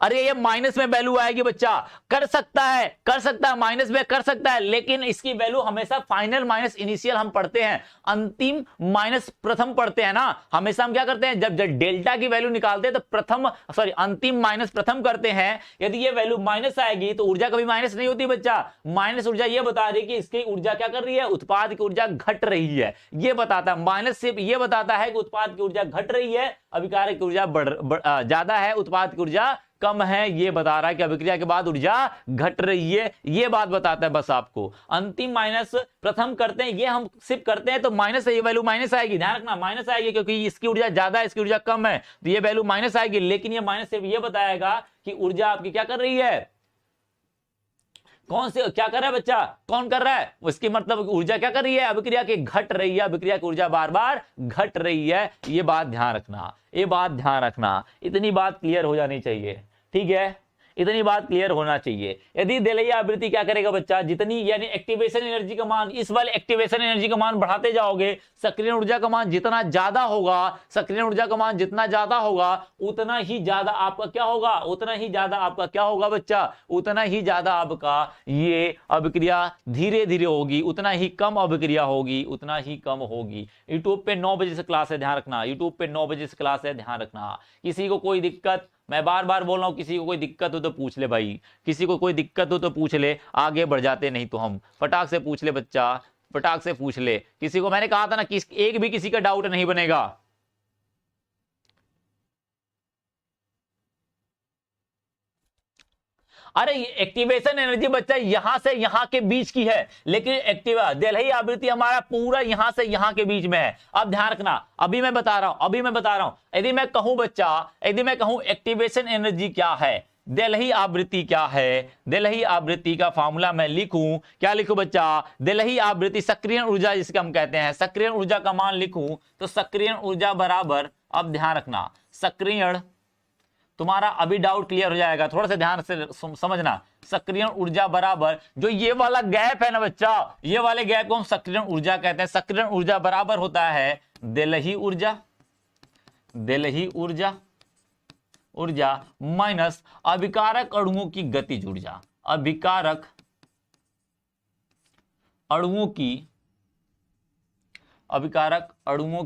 Speaker 1: अरे ये माइनस में वैल्यू आएगी बच्चा, कर सकता है माइनस में कर सकता है, लेकिन इसकी वैल्यू हमेशा फाइनल माइनस इनिशियल हम पढ़ते हैं, अंतिम माइनस प्रथम पढ़ते हैं ना। हमेशा हम क्या करते हैं, जब डेल्टा की वैल्यू निकालते हैं तो अंतिम माइनस प्रथम करते हैं। यदि ये वैल्यू माइनस आएगी तो ऊर्जा कभी माइनस नहीं होती बच्चा। माइनस ऊर्जा ये बता रही है कि इसकी ऊर्जा क्या कर रही है, उत्पाद की ऊर्जा घट रही है, ये बताता है। माइनस सिर्फ ये बताता है कि उत्पाद की ऊर्जा घट रही है, अभिकारक की ऊर्जा ज्यादा है, उत्पाद की ऊर्जा कम है, ये बता रहा है कि अभिक्रिया के बाद ऊर्जा घट रही है, ये बात बताता है बस आपको। अंतिम माइनस प्रथम करते हैं, ये हम सिर्फ करते हैं तो माइनस है, ये वैल्यू माइनस आएगी, ध्यान रखना माइनस आएगी, क्योंकि इसकी ऊर्जा ज्यादा है, इसकी ऊर्जा कम है, तो ये वैल्यू माइनस आएगी। लेकिन ये माइनस सिर्फ ये बताएगा कि ऊर्जा आपकी क्या कर रही है, कौन से क्या कर रहा है बच्चा, कौन कर रहा है, उसकी मतलब ऊर्जा क्या कर रही है, अभिक्रिया की घट रही है, अभिक्रिया की ऊर्जा बार बार घट रही है। ये बात ध्यान रखना, ये बात ध्यान रखना, इतनी बात क्लियर हो जानी चाहिए, ठीक है, इतनी बात क्लियर होना चाहिए। यदि दिलही आवृत्ति क्या करेगा बच्चा, जितनी यानी एक्टिवेशन एनर्जी का मान, इस वाले एक्टिवेशन एनर्जी का मान बढ़ाते जाओगे, सक्रिय ऊर्जा का मान जितना ज्यादा होगा, सक्रिय ऊर्जा का मान जितना ज्यादा होगा, उतना ही ज्यादा आपका क्या होगा, उतना ही ज्यादा आपका क्या होगा बच्चा, उतना ही ज्यादा आपका ये अभिक्रिया धीरे धीरे होगी, उतना ही कम अभिक्रिया होगी, उतना ही कम होगी। यूट्यूब पे 9 बजे से क्लास है, ध्यान रखना, यूट्यूब पे 9 बजे से क्लास है, ध्यान रखना। किसी को कोई दिक्कत, मैं बार बार बोल रहा हूं, किसी को कोई दिक्कत हो तो पूछ ले भाई, किसी को कोई दिक्कत हो तो पूछ ले, आगे बढ़ जाते, नहीं तो हम फटाक से पूछ ले बच्चा, फटाक से पूछ ले। किसी को मैंने कहा था ना कि एक भी किसी का डाउट नहीं बनेगा। अरे एक्टिवेशन एनर्जी बच्चा यहां से यहां के बीच की है, लेकिन दिलही आवृत्ति हमारा पूरा यहां से यहां के बीच में है। अब ध्यान रखना, अभी मैं बता रहा हूं, यदि मैं कहूं बच्चा, यदि मैं कहूं एक्टिवेशन एनर्जी क्या है, दिलही आवृत्ति क्या है, दिलही आवृत्ति का फॉर्मूला मैं लिखूं, क्या लिखूं बच्चा, दिलही आवृत्ति सक्रिय ऊर्जा जिसके हम कहते हैं, सक्रिय ऊर्जा का मान लिखूं तो सक्रिय ऊर्जा बराबर, अब ध्यान रखना, सक्रिय, तुम्हारा अभी डाउट क्लियर हो जाएगा, थोड़ा सा ध्यान से समझना, सक्रिय ऊर्जा बराबर, जो ये वाला गैप है ना बच्चा, ये वाले गैप को हम सक्रिय ऊर्जा कहते हैं। सक्रिय ऊर्जा बराबर होता है दिलही ऊर्जा, दिलही ऊर्जा माइनस अभिकारक अणुओं की गतिज ऊर्जा, अभिकारक अणुओं की, अभिकारक अणुओं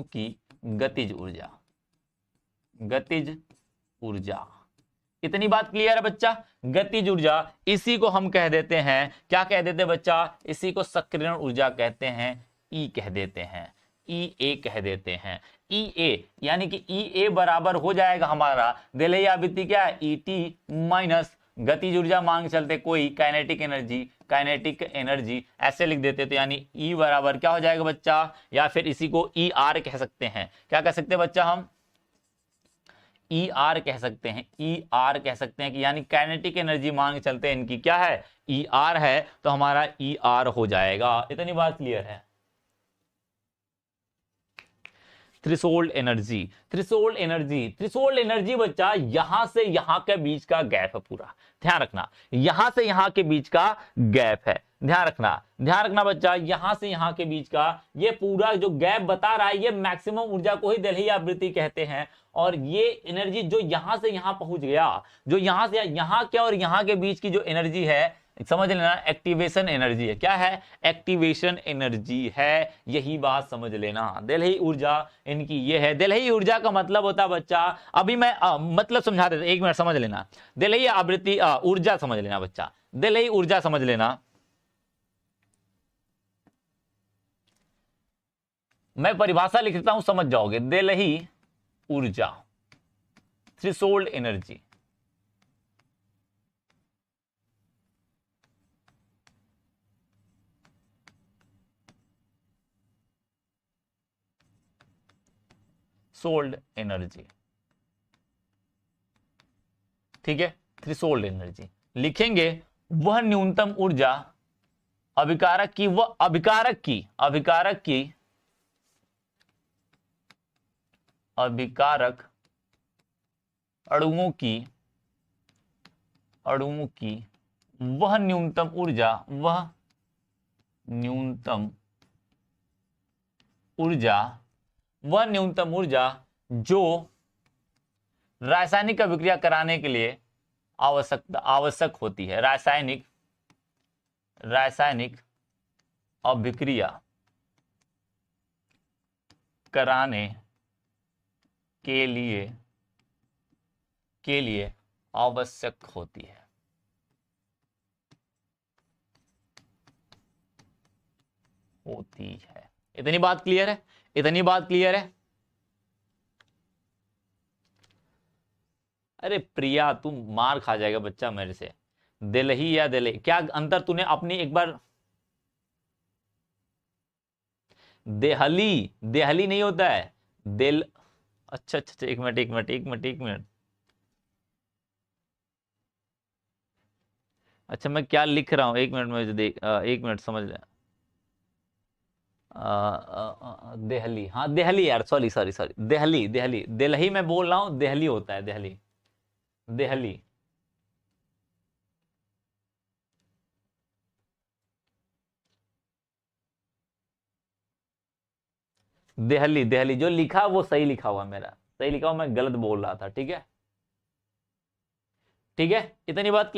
Speaker 1: की गतिज ऊर्जा, गतिज ऊर्जा। इतनी बात क्लियर है बच्चा, गतिज ऊर्जा, इसी को हम कह देते हैं, क्या कह देते हैं बच्चा, इसी को सक्रिय ऊर्जा कहते हैं, ई कह देते हैं, ई ए कह देते हैं, ई ए, यानी कि ई ए बराबर हो जाएगा हमारा दिलही आवृत्ति क्या है, ई टी माइनस गतिज ऊर्जा मांग चलते कोई काइनेटिक एनर्जी ऐसे लिख देते, तो यानी E बराबर क्या हो जाएगा बच्चा, या फिर इसी को ई आर कह सकते हैं, क्या कह सकते हैं बच्चा, हम ई आर कह सकते हैं, ई आर कह सकते हैं कि यानी काइनेटिक एनर्जी मांग चलते हैं इनकी क्या है, ई आर है, तो हमारा ई आर हो जाएगा। इतनी बात क्लियर है। थ्रेशोल्ड एनर्जी, थ्रेशोल्ड एनर्जी बच्चा यहां से यहां के बीच का गैप है पूरा, ध्यान रखना, यहां से यहां के बीच का गैप है, ध्यान रखना बच्चा, यहां से यहां के बीच का ये पूरा जो गैप बता रहा है, ये मैक्सिमम ऊर्जा को ही दिलही आवृत्ति कहते हैं। और ये एनर्जी जो यहां से यहां पहुंच गया, जो यहां से यहां के और यहां के बीच की जो एनर्जी है, समझ लेना, एक्टिवेशन एनर्जी है, क्या है, एक्टिवेशन एनर्जी है, यही बात समझ लेना। दिलही ऊर्जा इनकी ये है, दिलही ऊर्जा का मतलब होता है बच्चा, अभी मैं मतलब समझा देता, एक मिनट समझ लेना, दिलही आवृत्ति ऊर्जा समझ लेना बच्चा, दिलही ऊर्जा समझ लेना, मैं परिभाषा लिख देता हूं, समझ जाओगे। दिलही ऊर्जा, थ्रेशोल्ड एनर्जी, थ्रेशोल्ड एनर्जी, ठीक है, थ्रेशोल्ड एनर्जी लिखेंगे, वह न्यूनतम ऊर्जा अभिकारक की व अभिकारक अणुओं की वह न्यूनतम ऊर्जा जो रासायनिक अभिक्रिया कराने के लिए आवश्यक होती है। रासायनिक अभिक्रिया कराने के लिए आवश्यक होती है। इतनी बात क्लियर है? अरे प्रिया, तुम मार खा जाएगा बच्चा मेरे से। दिल्ली या दिल्ली, क्या अंतर तूने अपनी एक बार। देहली नहीं होता है, दिल। अच्छा, एक मिनट। अच्छा, मैं क्या लिख रहा हूं, एक मिनट मुझे देख, एक मिनट समझ ले। दिल्ली, हाँ दिल्ली यार, सॉरी दिल्ली मैं बोल रहा हूं, दिल्ली होता है, दिल्ली। दिल्ली जो लिखा वो सही लिखा हुआ, मेरा सही लिखा हुआ, मैं गलत बोल रहा था। ठीक है, इतनी बात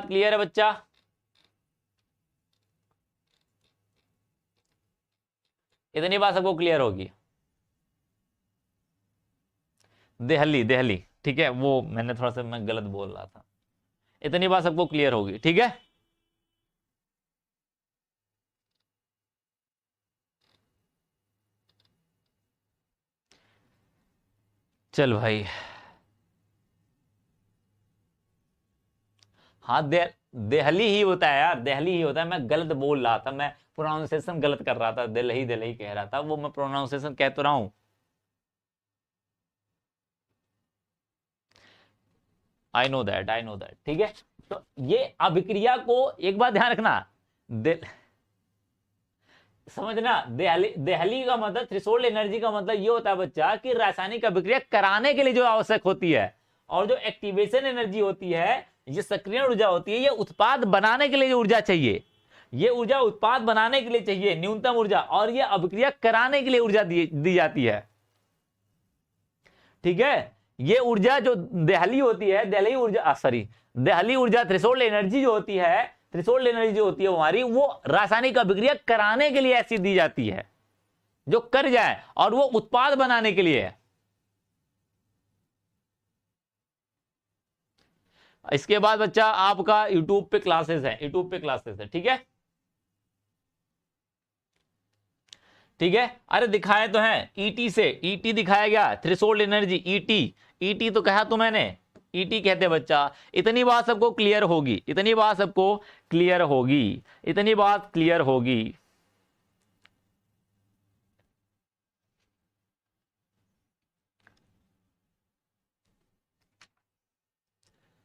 Speaker 1: क्लियर है बच्चा? इतनी बात सबको क्लियर होगी? दिल्ली, ठीक है, वो मैंने थोड़ा सा मैं गलत बोल रहा था। इतनी बात सबको क्लियर होगी? ठीक है, चल भाई। हाँ, दिल्ली ही होता है यार, दिल्ली ही होता है। मैं गलत बोल रहा था, मैं प्रोनाउंसिएशन गलत कर रहा था, दिल्ली कह रहा था, वो मैं प्रोनाउंसिएशन कह तो रहा हूं। I know that. ठीक है, तो ये अभिक्रिया को एक बात ध्यान रखना, समझना। दिल्ली का मतलब, थ्रेशोल्ड एनर्जी का मतलब ये होता है बच्चा कि रासायनिक अभिक्रिया कराने के लिए जो आवश्यक होती है, और जो एक्टिवेशन एनर्जी होती है, ये सक्रियण ऊर्जा होती है, ये उत्पाद बनाने के लिए जो ऊर्जा चाहिए, ये ऊर्जा उत्पाद बनाने के लिए चाहिए, न्यूनतम ऊर्जा, और ये अभिक्रिया कराने के लिए ऊर्जा दी जाती है। ठीक है, ये ऊर्जा जो दिल्ली होती है, दिल्ली ऊर्जा थ्रेशोल्ड एनर्जी जो होती है, हमारी, वो रासायनिक अभिक्रिया कराने के लिए ऐसी दी जाती है, जो कर जाए, और वो उत्पाद बनाने के लिए है। इसके बाद बच्चा आपका यूट्यूब पे क्लासेस है, ठीक है। अरे दिखाए तो हैं, ईटी से, ईटी दिखाया गया, थ्रेशोल्ड एनर्जी, ईटी तो कहा तो मैंने, ईटी कहते बच्चा। इतनी बात सबको क्लियर होगी,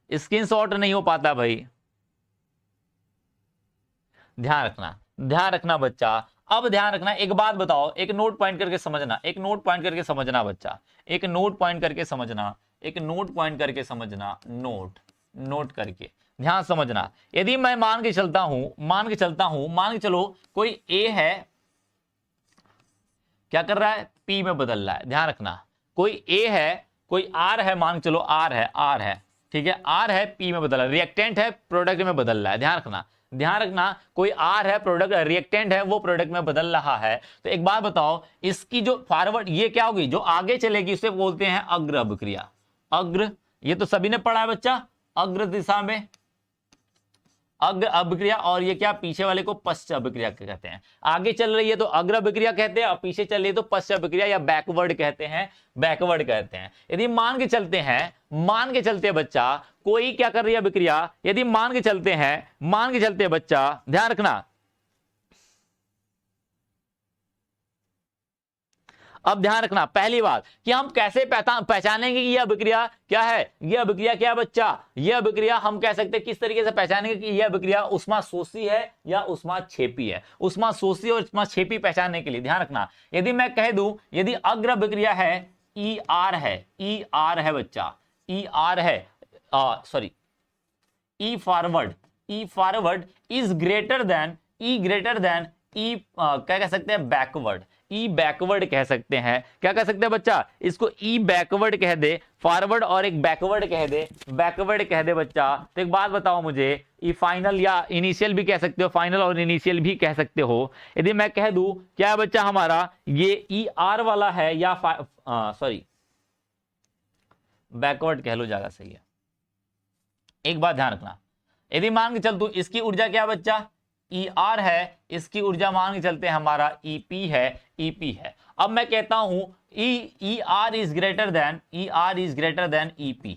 Speaker 1: स्क्रीनशॉट नहीं हो पाता भाई, ध्यान रखना बच्चा। अब ध्यान रखना, एक बात बताओ, एक नोट पॉइंट करके समझना, बच्चा, नोट करके ध्यान समझना। यदि मैं मान के चलो कोई ए है, क्या कर रहा है, पी में बदल रहा है, ध्यान रखना। कोई ए है, कोई आर है, मान के चलो आर है, ठीक है, आर है, पी में बदल रहा है, रिएक्टेंट है, प्रोडक्ट में बदल रहा है। ध्यान रखना, कोई आर है, प्रोडक्ट रिएक्टेंट है, वो प्रोडक्ट में बदल रहा है। तो एक बात बताओ, इसकी जो फॉरवर्ड, ये क्या होगी, जो आगे चलेगी, उसे बोलते हैं अग्र अभिक्रिया। ये तो सभी ने पढ़ा है बच्चा, अग्र दिशा में अग्र अभिक्रिया, और ये क्या, पीछे वाले को पश्च अभिक्रिया कहते हैं। आगे चल रही है तो अग्र अभिक्रिया कहते हैं, और पीछे चल रही है तो पश्च अभिक्रिया या बैकवर्ड कहते हैं। यदि मान के चलते हैं बच्चा, कोई क्या कर रही है अभिक्रिया, यदि मान के चलते हैं बच्चा, ध्यान रखना, अब ध्यान रखना पहली बात कि हम कैसे पहचानेंगे कि यह अभिक्रिया क्या है, यह अभिक्रिया क्या है बच्चा, यह अभिक्रिया हम कह सकते हैं किस तरीके से पहचानेंगे कि यह अभिक्रिया ऊष्माशोषी है या ऊष्माक्षेपी है। ऊष्माशोषी और ऊष्माक्षेपी पहचानने के लिए ध्यान रखना, यदि मैं कह दूं यदि अग्र अभिक्रिया है ER है, ER है बच्चा, ER है sorry E forward is greater than E क्या कह सकते हैं बैकवर्ड, E बैकवर्ड कह सकते हैं। क्या कह सकते हैं बच्चा, इसको E बैकवर्ड कह दे, फॉरवर्ड और एक बैकवर्ड कह दे बच्चा। तो एक बात बताओ मुझे, E फाइनल या इनिशियल भी कह सकते हो, फाइनल और इनिशियल भी कह सकते हो। यदि मैं कह दूं क्या है बच्चा हमारा ये ER वाला है या सॉरी बैकवर्ड कह लो ज्यादा सही है। एक बात ध्यान रखना, यदि मान के चल तू इसकी ऊर्जा क्या बच्चा ER है, इसकी ऊर्जा मान के चलते हैं हमारा EP है। अब मैं कहता हूं ER is greater than EP,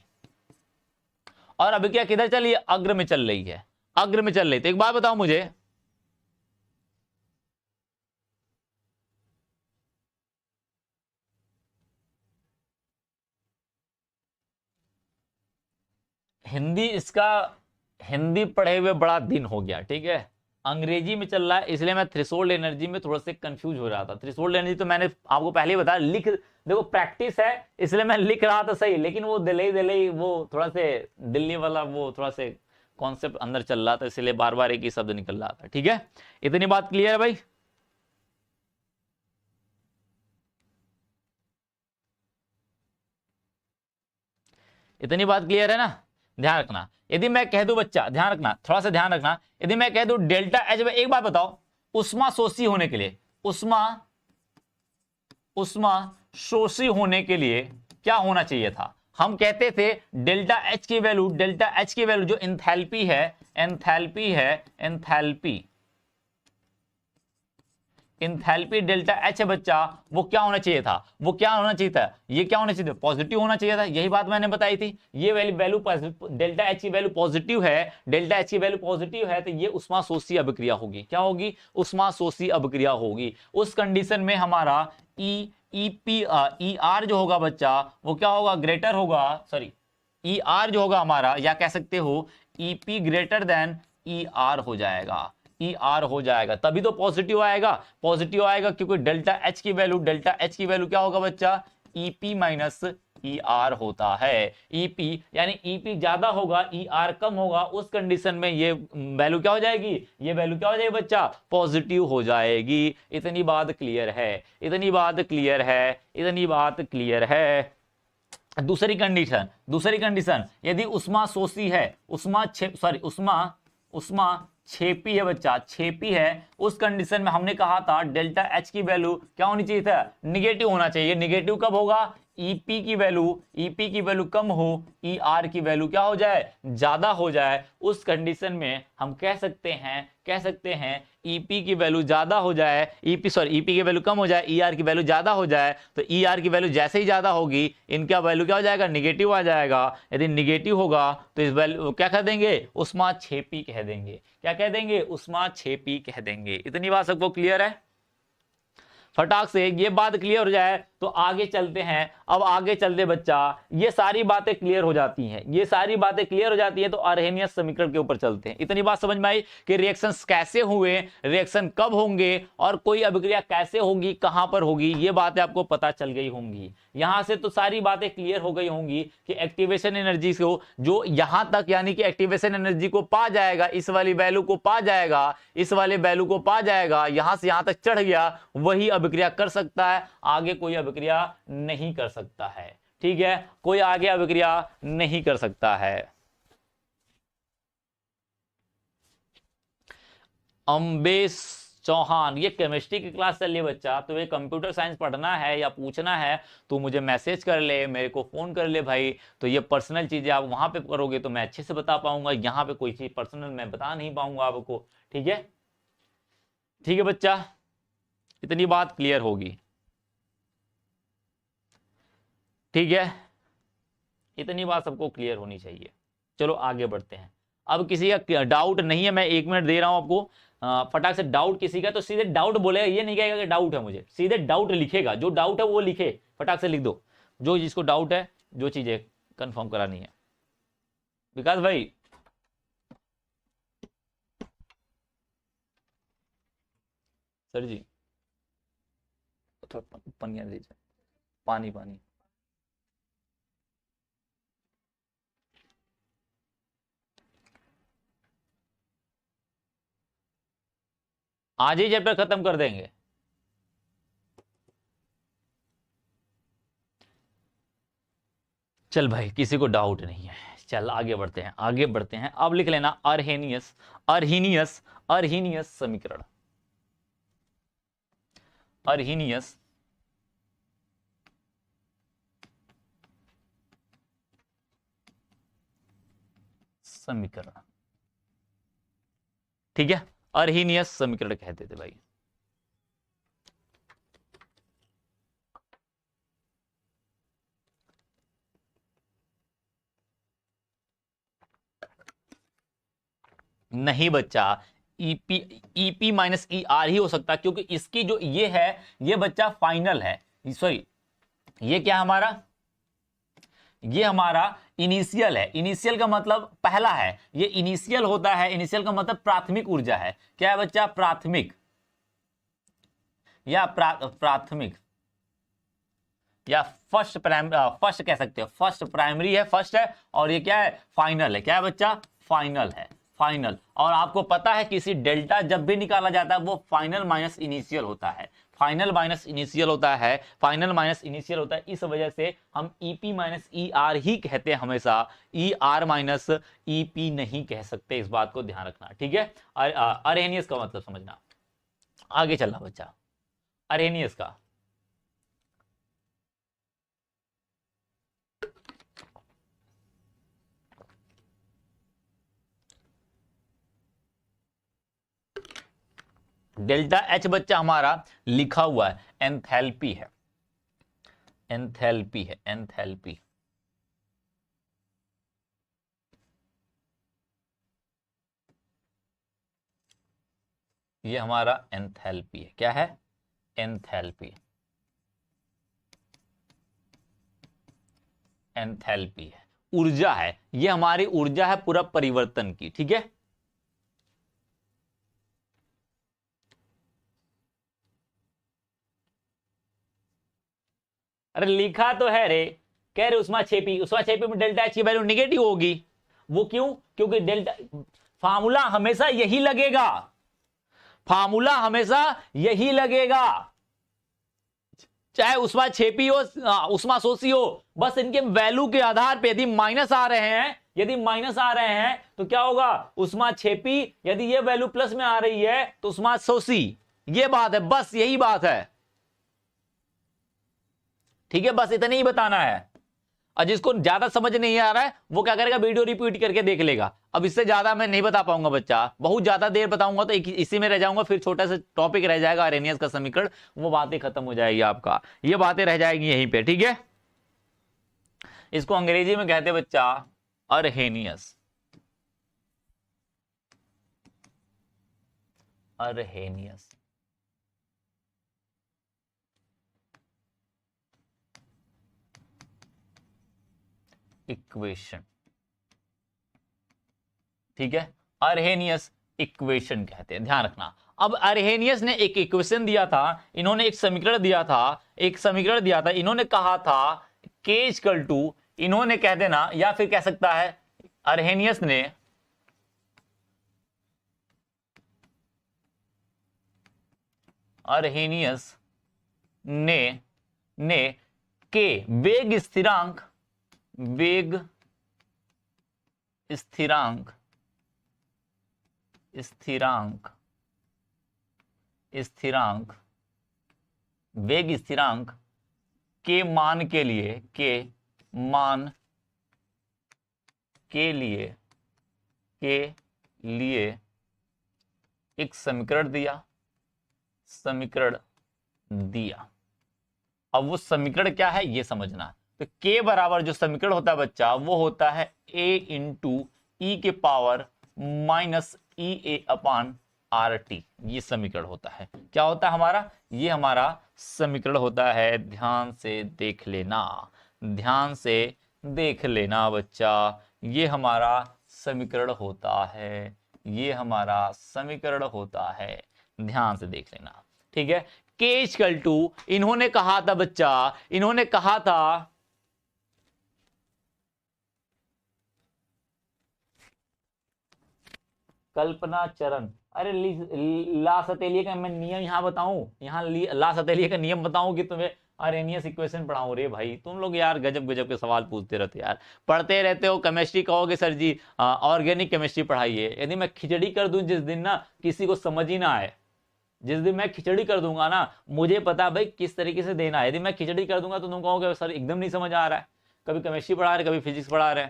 Speaker 1: और अभी क्या किधर चल रही है, अग्र में चल रही है, तो एक बात बताओ मुझे, हिंदी पढ़े हुए बड़ा दिन हो गया, ठीक है, अंग्रेजी में चल रहा है, इसलिए मैं थ्रेशोल्ड एनर्जी में थोड़ा सा कंफ्यूज हो रहा था। थ्रेशोल्ड एनर्जी तो मैंने आपको पहले ही बताया, देखो प्रैक्टिस है इसलिए मैं लिख रहा था सही, लेकिन वो दिल्ली वो थोड़ा से दिल्ली वाला वो थोड़ा से कॉन्सेप्ट अंदर चल रहा था, इसलिए बार बार एक ही शब्द निकल रहा था। ठीक है, इतनी बात क्लियर है भाई? इतनी बात क्लियर है ना? ध्यान रखना, यदि मैं कह दूं बच्चा, ध्यान रखना, थोड़ा सा ध्यान रखना, यदि मैं कह दूं डेल्टा एच, एक बात बताओ, उष्मा शोषी होने के लिए, उष्मा शोषी होने के लिए क्या होना चाहिए था? हम कहते थे डेल्टा एच की वैल्यू जो एंथैल्पी डेल्टा एच है बच्चा, वो क्या होना चाहिए था? ये क्या होना चाहिए था? पॉजिटिव होना चाहिए था। यही बात मैंने बताई थी। ये वैल्यू डेल्टा एच की वैल्यू पॉजिटिव है, तो ये उष्माशोषी अभिक्रिया होगी। क्या होगी? उष्माशोषी अभिक्रिया होगी। उस कंडीशन में हमारा ER जो होगा बच्चा, वो क्या होगा? ग्रेटर होगा, सॉरी ER जो होगा हमारा, या कह सकते हो EP ग्रेटर देन ER हो जाएगा, तभी तो पॉजिटिव आएगा क्योंकि डेल्टा एच की वैल्यू क्या होगा बच्चा? EP माइनस ER होता है। EP यानी EP ज्यादा होगा, ER कम होगा, उस कंडीशन में ये वैल्यू क्या हो जाएगी? बच्चा पॉजिटिव हो जाएगी। इतनी बात क्लियर है। दूसरी कंडीशन, यदि उष्मा शोषी है, उष्मा छेपी है बच्चा, उस कंडीशन में हमने कहा था डेल्टा एच की वैल्यू क्या होनी चाहिए था? निगेटिव होना चाहिए। निगेटिव कब होगा? EP की वैल्यू कम हो, ER की वैल्यू क्या हो जाए? ज्यादा हो जाए। उस कंडीशन में हम कह सकते हैं EP की वैल्यू ज्यादा हो जाए, EP की वैल्यू कम हो जाए, ER की वैल्यू ज्यादा हो जाए। तो ER की वैल्यू जैसे ही ज्यादा होगी, इनका वैल्यू क्या हो जाएगा? निगेटिव आ जाएगा। यदि निगेटिव होगा तो इस वैल्यू क्या कह देंगे? उष्माक्षेपी कह देंगे। क्या कह देंगे? उष्माक्षेपी कह देंगे। इतनी बात सबको क्लियर है? फटाक से ये बात क्लियर हो जाए तो आगे चलते हैं। अब आगे चलते बच्चा, ये सारी बातें क्लियर हो जाती हैं, तो अरहेनियस समीकरण के ऊपर चलते हैं। इतनी बात समझ में आई कि रिएक्शंस कैसे हुए, रिएक्शन कब होंगे, और कोई अभिक्रिया कैसे होगी, कहां पर होगी, ये बातें आपको पता चल गई होंगी। यहां से तो सारी बातें क्लियर हो गई होंगी कि एक्टिवेशन एनर्जी को जो यहां तक, यानी कि एक्टिवेशन एनर्जी को पा जाएगा, इस वाली वैल्यू को पा जाएगा, यहां से यहां तक चढ़ गया, वही अभिक्रिया कर सकता है। आगे कोई अभिक्रिया नहीं कर सकता है। ठीक है, कोई आगे अभिक्रिया नहीं कर सकता है। अम्बेश चौहान, ये केमिस्ट्री की क्लास चल रही है बच्चा, तो ये कंप्यूटर साइंस पढ़ना है या पूछना है तो मुझे मैसेज कर ले, मेरे को फोन कर ले भाई। तो ये पर्सनल चीजें आप वहां पे करोगे तो मैं अच्छे से बता पाऊंगा, यहाँ पे कोई चीज पर्सनल मैं बता नहीं पाऊंगा आपको। ठीक है बच्चा, इतनी बात क्लियर होगी। ठीक है, इतनी बात सबको क्लियर होनी चाहिए। चलो आगे बढ़ते हैं। अब किसी का डाउट नहीं है, मैं 1 मिनट दे रहा हूं आपको। फटाक से डाउट किसी का तो सीधे डाउट बोलेगा, ये नहीं कहेगा कि डाउट है मुझे, सीधे डाउट लिखेगा, जो डाउट है वो लिखे, फटाक से लिख दो जो जिसको डाउट है, जो चीजें कंफर्म करानी है। विकास भाई सर जी थोड़ा पनिया दीजिए, पानी पानी। आज ही चैप्टर खत्म कर देंगे। चल भाई किसी को डाउट नहीं है, चल आगे बढ़ते हैं, आगे बढ़ते हैं। अब लिख लेना अर्हेनियस, अर्हीनियस, अर्हीनियस समीकरण, अर्हीनियस समीकरण। ठीक है, अर्हीनियस समीकरण कहते थे भाई। नहीं बच्चा, ईपी माइनस ई आर ही हो सकता है, क्योंकि इसकी जो ये है ये बच्चा फाइनल है, सॉरी ये क्या हमारा, ये हमारा इनिशियल है। इनिशियल का मतलब पहला है, ये इनिशियल होता है, इनिशियल का मतलब प्राथमिक ऊर्जा है। क्या है बच्चा, प्राथमिक या प्राथमिक या फर्स्ट फर्स्ट कह सकते हो, फर्स्ट प्राइमरी है, फर्स्ट है, और ये क्या है, फाइनल है। क्या है बच्चा, फाइनल है, फाइनल। और आपको पता है किसी डेल्टा जब भी निकाला जाता है वो फाइनल माइनस इनिशियल होता है, फाइनल माइनस इनिशियल होता है, फाइनल माइनस इनिशियल होता है। इस वजह से हम ईपी माइनस ई आर ही कहते हैं हमेशा, ई आर माइनस ईपी नहीं कह सकते, इस बात को ध्यान रखना। ठीक है, अर्हेनियस का मतलब समझना। आगे चलना बच्चा, अर्हेनियस का डेल्टा एच बच्चा हमारा लिखा हुआ है, एंथैल्पी है, एंथैल्पी है, एंथैल्पी। ये हमारा एंथैल्पी है। क्या है, एंथैल्पी, एंथैल्पी है, ऊर्जा है, ये हमारी ऊर्जा है पूरा परिवर्तन की। ठीक है, अरे लिखा तो है रे, कह रहे उस्मा छेपी, उस्मा छेपी में डेल्टा एच की वैल्यू निगेटिव होगी। वो क्यों, क्योंकि डेल्टा फार्मूला हमेशा यही लगेगा, फार्मूला हमेशा यही लगेगा, चाहे उस्मा छेपी हो उस्मा सोसी हो, बस इनके वैल्यू के आधार पे यदि माइनस आ रहे हैं, यदि माइनस आ रहे हैं तो क्या होगा, उस्मा छेपी, यदि ये वैल्यू प्लस में आ रही है तो उस्मा सोसी। ये बात है, बस यही बात है। ठीक है, बस इतना ही बताना है। और जिसको ज्यादा समझ नहीं आ रहा है वो क्या करेगा, वीडियो रिपीट करके देख लेगा। अब इससे ज्यादा मैं नहीं बता पाऊंगा बच्चा, बहुत ज्यादा देर बताऊंगा तो इसी में रह जाऊंगा, फिर छोटा सा टॉपिक रह जाएगा अर्हेनियस का समीकरण, वो बातें खत्म हो जाएगी आपका, ये बातें रह जाएंगी यहीं पे। ठीक है, इसको अंग्रेजी में कहते बच्चा अर्हेनियस, अर्हेनियस। इक्वेशन, ठीक है, अर्हेनियस इक्वेशन कहते हैं, ध्यान रखना। अब अर्हेनियस ने एक इक्वेशन दिया था, इन्होंने एक समीकरण दिया था, एक समीकरण दिया था, इन्होंने कहा था k इक्वल टू, इन्होंने कह देना या फिर कह सकता है अर्हेनियस ने अर्हेनियस ने के वेग स्थिरांक, वेग स्थिरांक, स्थिरांक, स्थिरांक, वेग स्थिरांक के मान के लिए, के मान के लिए एक समीकरण दिया, समीकरण दिया। अब वो समीकरण क्या है ये समझना। तो k बराबर जो समीकरण होता है बच्चा वो होता है a इंटू ई के पावर माइनस ई ए अपान RT, ये समीकरण होता है। क्या होता है हमारा? ये हमारा समीकरण होता है। ध्यान से देख लेना, ध्यान से देख लेना बच्चा, ये हमारा समीकरण होता है, ये हमारा समीकरण होता है, ध्यान से देख लेना। ठीक है, K इक्वल टू, इन्होंने कहा था बच्चा, इन्होंने कहा था कल्पना चरण, अरे ला सतेलिए का मैं नियम यहां बताऊं, यहां ला सतेलिए का नियम बताऊं कि तुम्हें अरेनियस इक्वेशन पढ़ाऊं? रे भाई तुम लोग यार गजब गजब के सवाल पूछते रहते यार, पढ़ते रहते हो। केमिस्ट्री कहोगे सर जी ऑर्गेनिक केमिस्ट्री पढ़ाइए, यदि मैं खिचड़ी कर दूं जिस दिन ना, किसी को समझ ही ना आए, जिस दिन मैं खिचड़ी कर दूंगा ना, मुझे पता भाई किस तरीके से देना है। यदि मैं खिचड़ी कर दूंगा तो तुम कहोगे सर एकदम नहीं समझ आ रहा है, कभी केमिस्ट्री पढ़ा रहे कभी फिजिक्स पढ़ा रहे,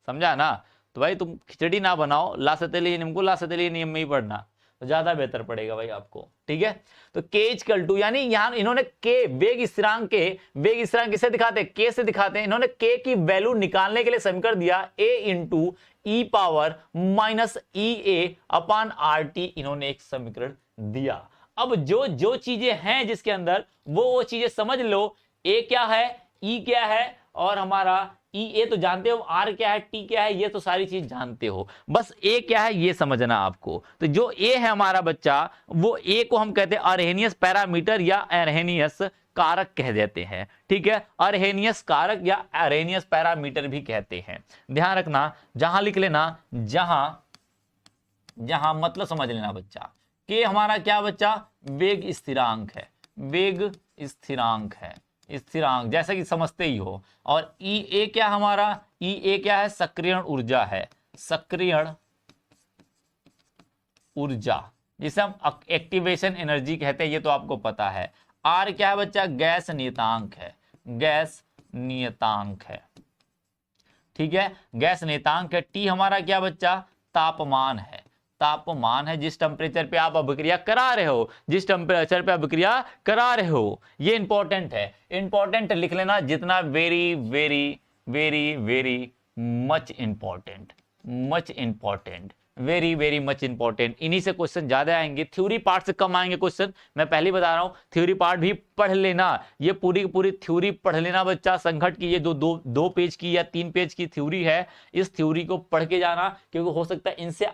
Speaker 1: समझा ना? तो भाई तुम खिचड़ी ना बनाओ, ला सतेलिए नियम को ला सतेलिए नियम में ही पढ़ना, तो ज्यादा बेहतर पड़ेगा भाई आपको। ठीक है, तो के इक्वल टू, यानी यहां इन्होंने के वेग स्थिरांक के, वेग स्थिरांक किसे दिखाते हैं? के से दिखाते हैं। इन्होंने के की वैल्यू निकालने के लिए समीकरण दिया ए इंटू ई पावर माइनस ई ए अपान आर टी, इन्होंने एक समीकरण दिया। अब जो जो चीजें हैं जिसके अंदर वो चीजें समझ लो, ए क्या है, ई क्या है, और हमारा ई ए तो जानते हो, आर क्या है, टी क्या है, ये तो सारी चीज जानते हो, बस ए क्या है ये समझना आपको। तो जो ए है हमारा बच्चा, वो ए को हम कहते हैं अरहेनियस पैरामीटर या अरहेनियस कारक कह देते हैं। ठीक है, अरहेनियस कारक या अरहेनियस पैरामीटर भी कहते हैं। ध्यान रखना, जहां लिख लेना, जहां जहां मतलब समझ लेना बच्चा। के हमारा क्या बच्चा? वेग स्थिरांक है, वेग स्थिरांक है, स्थिरांक जैसे कि समझते ही हो। और ई ए क्या हमारा? ई ए क्या है? सक्रियण ऊर्जा है, सक्रियण ऊर्जा, जिसे हम एक्टिवेशन एनर्जी कहते हैं, ये तो आपको पता है। आर क्या है बच्चा? गैस नियतांक है, गैस नियतांक है। ठीक है, गैस नियतांक है। टी हमारा क्या बच्चा? तापमान है, तापमान है, जिस टेम्परेचर पे आप अभिक्रिया करा रहे हो, जिस टेम्परेचर पे अभिक्रिया करा रहे हो, ये इंपॉर्टेंट है, इंपॉर्टेंट लिख लेना जितना, very very very very much important, much important, very very much important. इन्हीं से क्वेश्चन ज्यादा आएंगे, थ्योरी पार्ट से कम आएंगे क्वेश्चन, मैं पहले बता रहा हूं। थ्योरी पार्ट भी पढ़ लेना, ये पूरी की पूरी थ्योरी पढ़ लेना बच्चा। संघट की ये दो पेज की या 3 पेज की थ्योरी है, इस थ्योरी को पढ़ के जाना, क्योंकि हो सकता है इनसे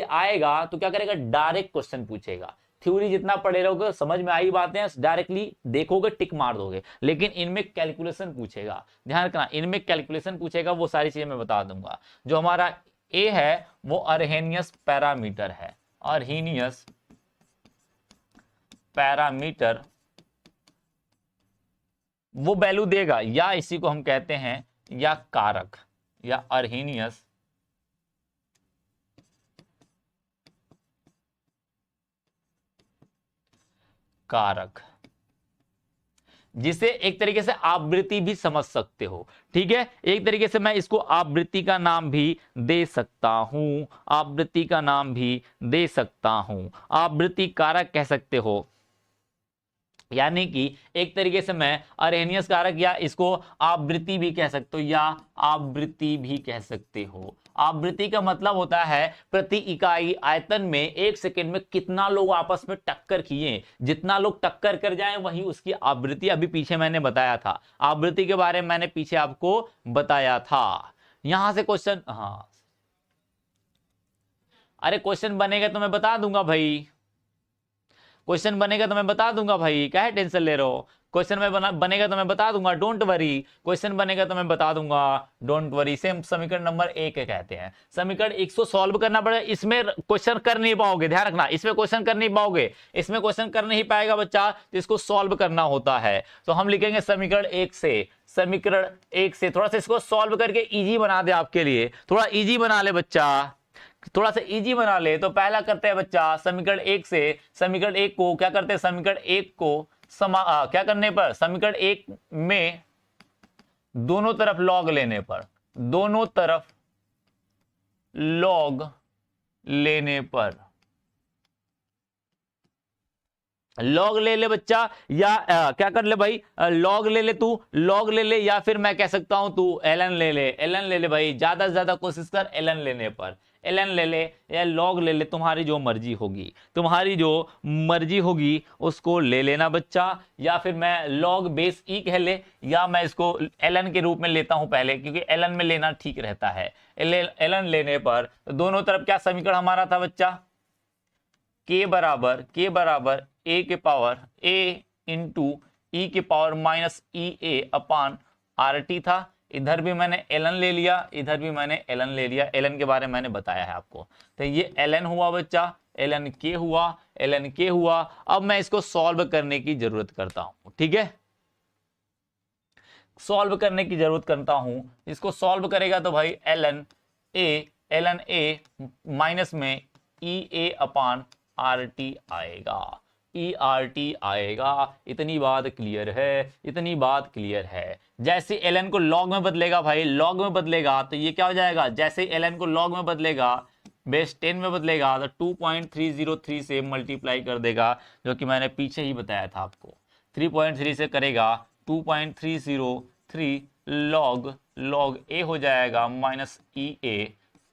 Speaker 1: आएगा तो क्या करेगा, डायरेक्ट क्वेश्चन पूछेगा। थ्योरी जितना पढ़े रहोगे समझ में आई बातें, डायरेक्टली देखोगे टिक मार दोगे, लेकिन इनमें कैलकुलेशन पूछेगा। ध्यान रखना, इनमें कैलकुलेशन पूछेगा, वो सारी चीजें मैं बता दूंगा। जो हमारा ए है वो अरहेनियस पैरामीटर है, अरहेनियस पैरामीटर वो वैल्यू देगा, या इसी को हम कहते हैं या कारक, या अरहेनियस कारक, जिसे एक तरीके से आवृत्ति भी समझ सकते हो। ठीक है, एक तरीके से मैं इसको आवृत्ति का नाम भी दे सकता हूं, आवृत्ति का नाम भी दे सकता हूं, आवृत्ति कारक कह सकते हो। यानी कि एक तरीके से मैं अरहेनियस कारक या इसको आवृत्ति भी कह सकते हो, या आवृत्ति भी कह सकते हो। आवृत्ति का मतलब होता है प्रति इकाई आयतन में 1 सेकंड में कितना लोग आपस में टक्कर किए, जितना लोग टक्कर कर जाएं वही उसकी आवृत्ति। अभी पीछे मैंने बताया था, आवृत्ति के बारे में मैंने पीछे आपको बताया था। यहां से क्वेश्चन, हाँ अरे क्वेश्चन बनेगा तो मैं बता दूंगा भाई, क्वेश्चन बनेगा तो मैं बता दूंगा भाई, क्या है टेंशन ले रहे हो? क्वेश्चन में बनेगा तो मैं बता दूंगा, डोंट वरी। क्वेश्चन बनेगा तो मैं बता दूंगा, डोंट वरी। सेम समीकरण नंबर 1 कहते हैं, समीकरण 1 को सॉल्व करना पड़ेगा। इसमें क्वेश्चन कर नहीं पाओगे, ध्यान रखना, इसमें क्वेश्चन कर नहीं पाओगे, इसमें क्वेश्चन कर नहीं पाएगा बच्चा, तो इसको सॉल्व करना होता है। तो हम लिखेंगे समीकरण 1 से, समीकरण 1 से थोड़ा सा इसको सॉल्व करके इजी बना दे आपके लिए, थोड़ा इजी बना ले बच्चा, थोड़ा सा इजी बना ले। तो पहला करते हैं बच्चा समीकरण 1 से, समीकरण 1 को क्या करते हैं, समीकरण 1 को क्या करने पर, समीकरण 1 में दोनों तरफ लॉग लेने पर, दोनों तरफ लॉग लेने पर लॉग ले ले बच्चा, या क्या कर ले भाई, लॉग ले ले तू, लॉग ले ले, या फिर मैं कह सकता हूं तू एलन ले ले, एलन ले ले भाई, ज्यादा से ज्यादा कोशिश कर एलन लेने पर, एलन ले ले या लॉग ले ले, तुम्हारी जो मर्जी होगी, तुम्हारी जो मर्जी होगी उसको ले लेना बच्चा। या फिर मैं लॉग बेस ई कह ले, या मैं इसको एलन के रूप में लेता हूं पहले, क्योंकि एलन में लेना ठीक रहता है। एलन लेने पर दोनों तरफ क्या समीकरण हमारा था बच्चा, के बराबर ए के पावर ए इंटू ई के पावर माइनस ई ए अपान आर टी था। इधर भी मैंने एलन ले लिया, इधर भी मैंने एलन ले लिया, एलन के बारे में मैंने बताया है आपको। तो ये एलन हुआ बच्चा, एलन के हुआ, एलन के हुआ। अब मैं इसको सॉल्व करने की जरूरत करता हूं, ठीक है, सॉल्व करने की जरूरत करता हूं। इसको सॉल्व करेगा तो भाई एलन ए माइनस में ई ए अपान आर टी आएगा, ई आर टी आएगा। इतनी बात क्लियर है, इतनी बात क्लियर है। जैसे एलन को लॉग में बदलेगा भाई, लॉग में बदलेगा तो ये क्या हो जाएगा, जैसे एलन को लॉग में बदलेगा, बेस 10 में बदलेगा तो 2.303 से मल्टीप्लाई कर देगा, जो कि मैंने पीछे ही बताया था आपको। 3.3 से करेगा 2.303 लॉग ए हो जाएगा माइनस ई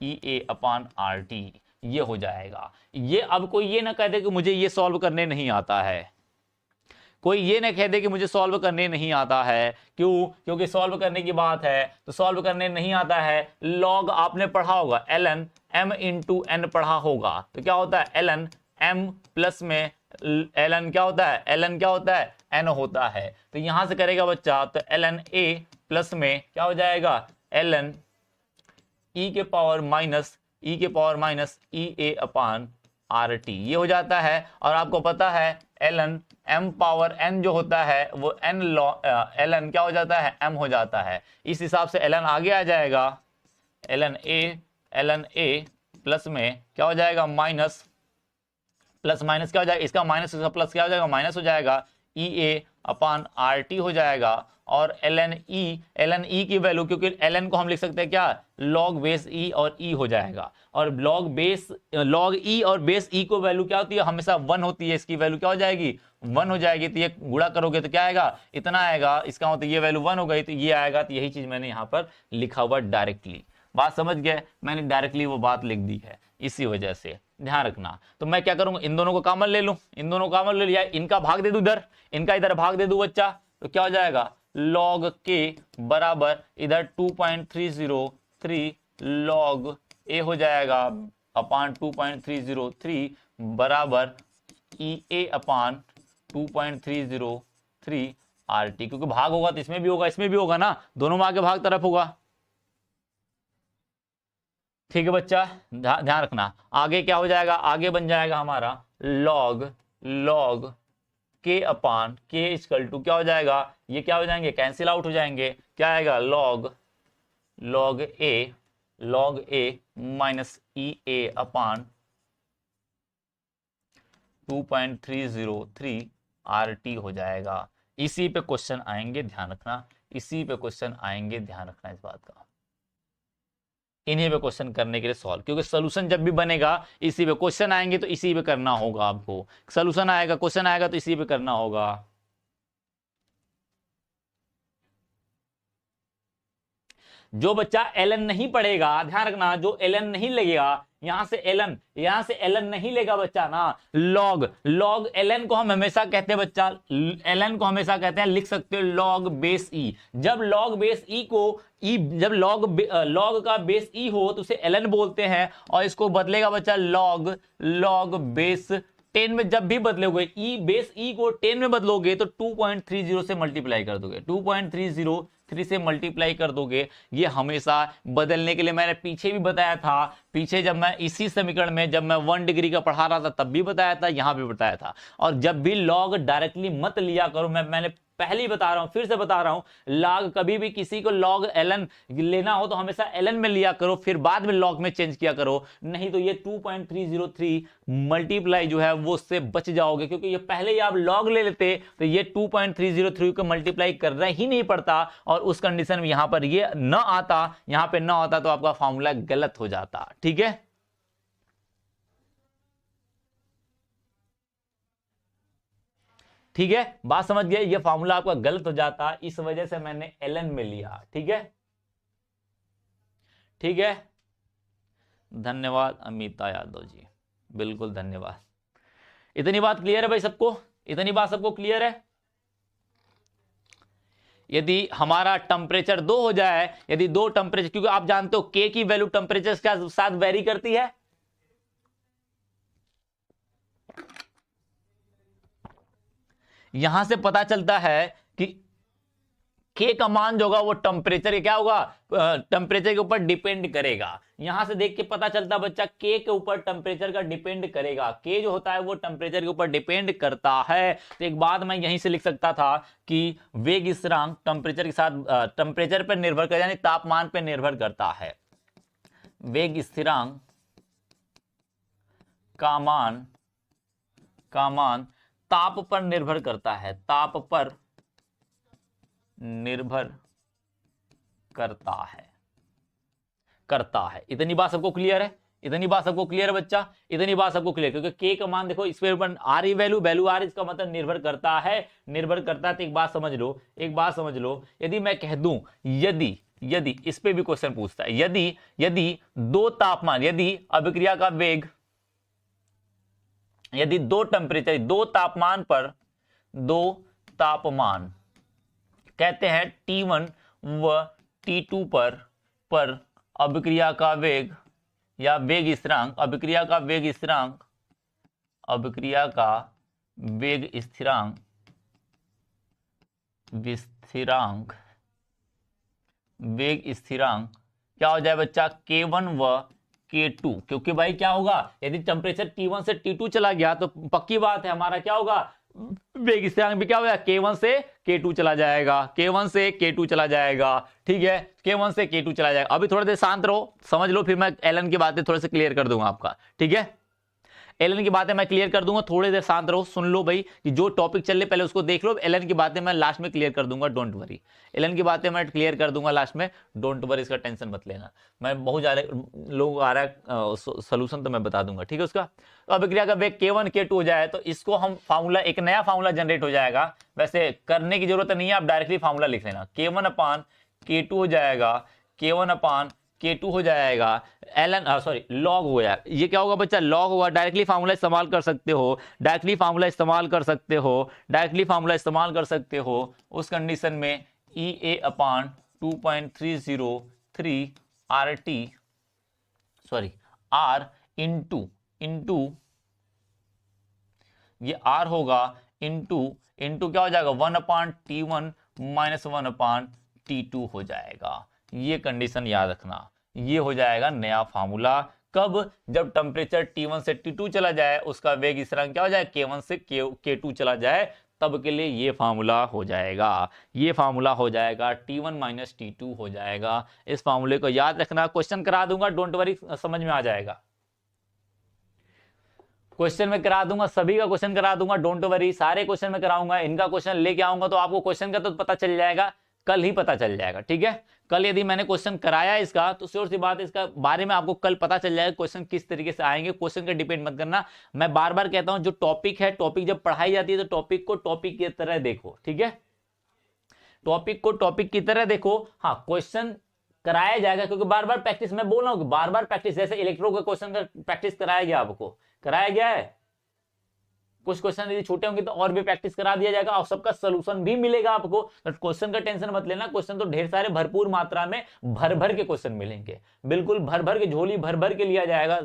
Speaker 1: ए अपान आर टी, ये हो जाएगा। ये अब कोई ये ना कह दे कि मुझे ये सॉल्व करने नहीं आता है, कोई ये ना कह दे कि मुझे सॉल्व करने नहीं आता है। क्यों? क्योंकि सॉल्व करने की बात है तो सॉल्व करने नहीं आता है। लॉग आपने पढ़ा होगा, एलन m इंटू एन पढ़ा होगा, तो क्या होता है एलन m प्लस में एलन क्या होता है, एलन क्या होता है, n होता है। तो यहां से करेगा बच्चा तो एलन a प्लस में क्या हो जाएगा, एलन e के पावर माइनस ई ए अपान आर टी, ये हो जाता है। और आपको पता है एलन m पावर n जो होता है वो एलन क्या हो जाता है, m हो जाता है। इस हिसाब से एलन आगे आ जाएगा, एलन ए प्लस में क्या हो जाएगा, माइनस प्लस माइनस क्या हो जाएगा, इसका माइनस इसका प्लस क्या हो जाएगा, माइनस हो जाएगा, ई ए अपान आर टी हो जाएगा। और एलन ई की वैल्यू, क्योंकि एलन को हम लिख सकते हैं क्या, लॉग बेस ई और ई हो जाएगा। और लॉग ई और बेस ई को वैल्यू क्या होती है, हमेशा 1 होती है, इसकी वैल्यू क्या हो जाएगी, 1 हो जाएगी। तो ये गुणा करोगे तो क्या आएगा, इतना आएगा, इसका मतलब ये वैल्यू 1 हो गई तो ये आएगा। तो यही चीज मैंने यहाँ पर लिखा हुआ डायरेक्टली, बात समझ गए, मैंने डायरेक्टली वो बात लिख दी है, इसी वजह से ध्यान रखना। तो मैं क्या करूंगा, इन दोनों को कॉमन ले लूं, इन दोनों को कॉमन ले लिया, इनका भाग दे दूं इधर, इनका इधर भाग दे दूं बच्चा, तो क्या हो जाएगा, लॉग के बराबर इधर 2.303 लॉग ए हो जाएगा अपान 2.303 बराबर ई ए अपान 2.303 आर टी। क्योंकि भाग होगा तो इसमें भी होगा, इसमें भी होगा ना, दोनों में आगे भाग तरफ होगा। ठीक है बच्चा, ध्यान रखना। आगे क्या हो जाएगा, आगे बन जाएगा हमारा लॉग के अपान के इक्वल टू क्या हो जाएगा, ये क्या हो जाएंगे, कैंसिल आउट हो जाएंगे। क्या आएगा, लॉग ए माइनस ई ए अपान 2.303 आर टी हो जाएगा। इसी पे क्वेश्चन आएंगे, ध्यान रखना, इसी पे क्वेश्चन आएंगे, ध्यान रखना इस बात का। इन्हीं पे क्वेश्चन करने के लिए सॉल्व, क्योंकि सोल्यूशन जब भी बनेगा इसी पे क्वेश्चन आएंगे, तो इसी पे करना होगा आपको। सोल्यूशन आएगा, क्वेश्चन आएगा तो इसी पे करना होगा। जो बच्चा एलन नहीं पढ़ेगा, ध्यान रखना, जो एलन नहीं लगेगा, यहां से एलन नहीं लेगा बच्चा ना, लॉग एलन को हम हमेशा कहते हैं बच्चा, एलन को हमेशा कहते हैं, लिख सकते हो लॉग बेस ई। जब लॉग बेस ई को जब लॉग का बेस ई हो तो उसे एलन बोलते हैं। और इसको बदलेगा बच्चा लॉग बेस 10 में जब भी बदलोगे, बेस ई को 10 में बदलोगे तो 2.30 से मल्टीप्लाई कर दोगे, 2.303 से मल्टीप्लाई कर दोगे। ये हमेशा बदलने के लिए मैंने पीछे भी बताया था, पीछे जब मैं इसी समीकरण में जब मैं 1 डिग्री का पढ़ा रहा था तब भी बताया था, यहां भी बताया था। और जब भी लॉग डायरेक्टली मत लिया करो, मैंने पहले ही बता रहा हूं, फिर से बता रहा हूं, लॉग कभी भी किसी को लॉग एलन लेना हो तो हमेशा एलन में लिया करो, फिर बाद में लॉग में चेंज किया करो, नहीं तो ये 2.303 मल्टीप्लाई जो है वो उससे बच जाओगे। क्योंकि ये पहले ही आप लॉग ले लेते तो ये 2.303 को मल्टीप्लाई करना ही नहीं पड़ता, और उस कंडीशन में यहां पर ये न आता, यहां पे न आता तो आपका फॉर्मूला गलत हो जाता। ठीक है, ठीक है, बात समझ गए। ये फॉर्मूला आपका गलत हो जाता, इस वजह से मैंने ln में लिया। ठीक है, ठीक है, धन्यवाद अमिता यादव जी, बिल्कुल धन्यवाद। इतनी बात क्लियर है भाई सबको? इतनी बात सबको क्लियर है? यदि हमारा टेम्परेचर 2 हो जाए, यदि 2 टेम्परेचर, क्योंकि आप जानते हो के की वैल्यू टेम्परेचर के साथ वेरी करती है, यहां से पता चलता है कि के का मान जो होगा वो टेम्परेचर क्या होगा, टेम्परेचर के ऊपर डिपेंड करेगा। यहां से देख के पता चलता बच्चा के ऊपर टेम्परेचर का डिपेंड करेगा, के जो होता है वो टेम्परेचर के ऊपर डिपेंड करता है। तो एक बात मैं यहीं से लिख सकता था कि वेग स्थिरांक टेम्परेचर के साथ टेम्परेचर पर निर्भर कर, यानी तापमान पर निर्भर करता है। वेग स्थिरांक का मान ताप पर निर्भर करता है, ताप पर निर्भर करता है। इतनी बात सबको क्लियर है? इतनी बात सबको क्लियर है बच्चा? इतनी बात सबको क्लियर, क्योंकि के का मान देखो इस पे ऊपर आर ही वैल्यू आर, इसका मतलब निर्भर करता है। तो एक बात समझ लो, यदि मैं कह दूं, यदि इस पे भी क्वेश्चन पूछता है, यदि दो तापमान, यदि अभिक्रिया का वेग, यदि दो टेम्परेचर, दो तापमान कहते हैं T1 व T2 पर अभिक्रिया का वेग या वेग स्थिरांक, अभिक्रिया का वेग स्थिरांक क्या हो जाए बच्चा, K1 व K2। क्योंकि भाई क्या होगा, यदि टेम्परेचर T1 से T2 चला गया तो पक्की बात है हमारा क्या होगा, वेग स्थिरांक भी क्या होगा, K1 से K2 चला जाएगा, K1 से K2 चला जाएगा। ठीक है, K1 से K2 चला जाएगा। अभी थोड़ा देर शांत रहो, समझ लो, फिर मैं एलन की बातें थोड़े से क्लियर कर दूंगा आपका। ठीक है, एलन की बातें मैं क्लियर कर दूंगा, थोड़ी देर शांत रहो, सुन लो भाई कि जो टॉपिक चल रहे पहले उसको देख लो। एलन की बातें मैं लास्ट में क्लियर कर दूंगा, डोंट वरी। एलन की बातें मैं क्लियर कर दूंगा लास्ट में, डोंट वरी, इसका टेंशन मत लेना। मैं बहुत ज्यादा लोग आ रहा है सोल्यूशन तो मैं बता दूंगा। ठीक है, उसका तो अभिक्रिया का वेग K1 K2 हो जाए तो इसको हम फार्मूला, एक नया फार्मूला जनरेट हो जाएगा। वैसे करने की जरूरत नहीं है, आप डायरेक्टली फार्मूला लिख लेना, K1/K2 हो जाएगा, K1/K2 हो जाएगा, लॉग हो यार, ये क्या होगा बच्चा, लॉग होगा। डायरेक्टली फार्मूला इस्तेमाल कर सकते हो, उस कंडीशन में EA/2.303 R इंटू ये R होगा, इंटू क्या हो जाएगा, 1/T1 - 1/T2 हो जाएगा। ये कंडीशन याद रखना, ये हो जाएगा नया फार्मूला। कब, जब टेम्परेचर T1 से T2 चला जाए, उसका वेग स्थिरांक क्या हो जाए, K1 से K2 चला जाए, तब के लिए ये फार्मूला हो जाएगा। T1 - T2 हो जाएगा। इस फार्मूले को याद रखना, क्वेश्चन करा दूंगा, डोंट वरी, समझ में आ जाएगा। क्वेश्चन में करा दूंगा, सभी का क्वेश्चन करा दूंगा, डोंट वरी, सारे क्वेश्चन में कराऊंगा। इनका क्वेश्चन लेके आऊंगा तो आपको क्वेश्चन का तो पता चल जाएगा, कल ही पता चल जाएगा। ठीक है, कल यदि मैंने क्वेश्चन कराया इसका तो श्योर सी बात है, इसका बारे में आपको कल पता चल जाएगा क्वेश्चन किस तरीके से आएंगे। क्वेश्चन का डिपेंड मत करना, मैं बार बार कहता हूं, जो टॉपिक है, टॉपिक जब पढ़ाई जाती है तो टॉपिक को टॉपिक की तरह देखो। ठीक है, टॉपिक को टॉपिक की तरह देखो। हाँ, क्वेश्चन कराया जाएगा, क्योंकि बार बार प्रैक्टिस, मैं बोल रहा हूं बार बार प्रैक्टिस, जैसे इलेक्ट्रो का क्वेश्चन का प्रैक्टिस कराया गया, आपको कराया गया है। कुछ क्वेश्चन यदि छोटे होंगे तो और भी प्रैक्टिस करा दिया जाएगा और सबका सलूशन भी मिलेगा आपको। तो क्वेश्चन का टेंशन मत लेना, क्वेश्चन तो ढेर सारे भरपूर मात्रा में भर भर के क्वेश्चन मिलेंगे, बिल्कुल भर भर के, झोली भर भर के दिया जाएगा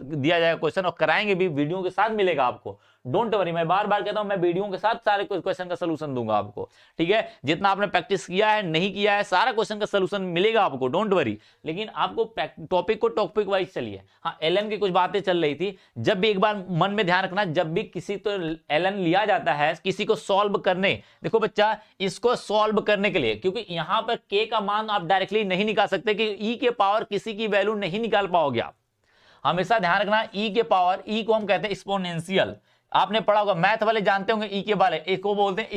Speaker 1: क्वेश्चन, और कराएंगे भी, वीडियो के साथ मिलेगा आपको, डोंट वरी। मैं बार बार कहता हूं, मैं वीडियो के साथ सारे क्वेश्चन का सलूशन दूंगा आपको। ठीक है, जितना आपने प्रैक्टिस किया है, नहीं किया है, सारा क्वेश्चन का सलूशन मिलेगा आपको, डोंट वरी। लेकिन आपको टॉपिक को टॉपिक वाइज चलिए। हाँ, एलन की कुछ बातें चल रही थी, जब भी एक बार मन में ध्यान रखना, जब भी किसी तो एलन लिया जाता है किसी को सॉल्व करने, देखो बच्चा, इसको सॉल्व करने के लिए, क्योंकि यहां पर के का मान आप डायरेक्टली नहीं निकाल सकते, कि ई के पावर किसी की वैल्यू नहीं निकाल पाओगे आप। हमेशा ध्यान रखना, ई के पावर, ई को हम कहते हैं एक्सपोनेंशियल, आपने पढ़ा होगा, मैथ वाले जानते होंगे, ई के वाले एक को बोलते हैं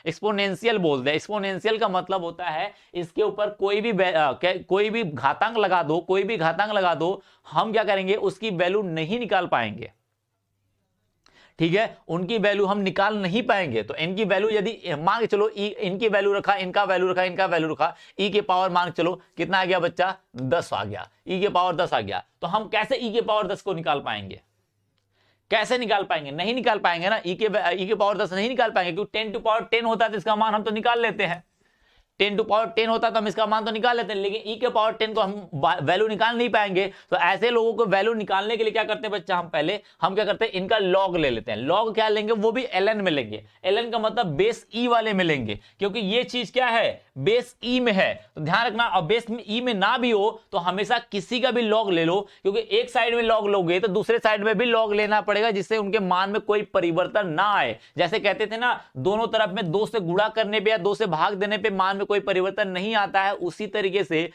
Speaker 1: एक्सपोनेंशियल बोलते हैं। एक्सपोनेंशियल का मतलब होता है इसके ऊपर कोई भी घातांक लगा दो, हम क्या करेंगे, उसकी वैल्यू नहीं निकाल पाएंगे। ठीक है, उनकी वैल्यू हम निकाल नहीं पाएंगे। तो इनकी वैल्यू यदि मान के चलो इनकी वैल्यू रखा, इनका वैल्यू रखा, इनका वैल्यू रखा, ई के पावर मान के चलो कितना आ गया बच्चा, 10 आ गया, ई के पावर 10 आ गया। तो हम कैसे ई के पावर 10 को निकाल पाएंगे, कैसे निकाल पाएंगे, नहीं निकाल पाएंगे ना, ई के पावर 10 नहीं निकाल पाएंगे, क्योंकि 10 टू पावर 10 होता है तो इसका मान हम तो निकाल लेते हैं, 10 टू पावर 10 होता तो हम इसका मान तो निकाल लेते हैं, लेकिन ई के पावर 10 को हम वैल्यू निकाल नहीं पाएंगे। तो ऐसे लोगों को वैल्यू निकालने के लिए क्या करते हैं बच्चा, हम क्या करते हैं, इनका लॉग ले लेते हैं। लॉग क्या लेंगे, वो भी ln में लेंगे। ln का मतलब बेस ई वाले में लेंगे, क्योंकि ये चीज क्या है, बेस ई में है। तो ध्यान रखना, और बेस ई में ना भी हो तो हमेशा किसी का भी लॉग ले लो, क्योंकि एक साइड में लॉग लोगे तो दूसरे साइड में भी लॉग लेना पड़ेगा, जिससे उनके मान में कोई परिवर्तन ना आए। जैसे कहते थे ना, दोनों तरफ में 2 से गुणा करने पे या 2 से भाग देने पे मान में कोई परिवर्तन नहीं आता है, उसी तरीके से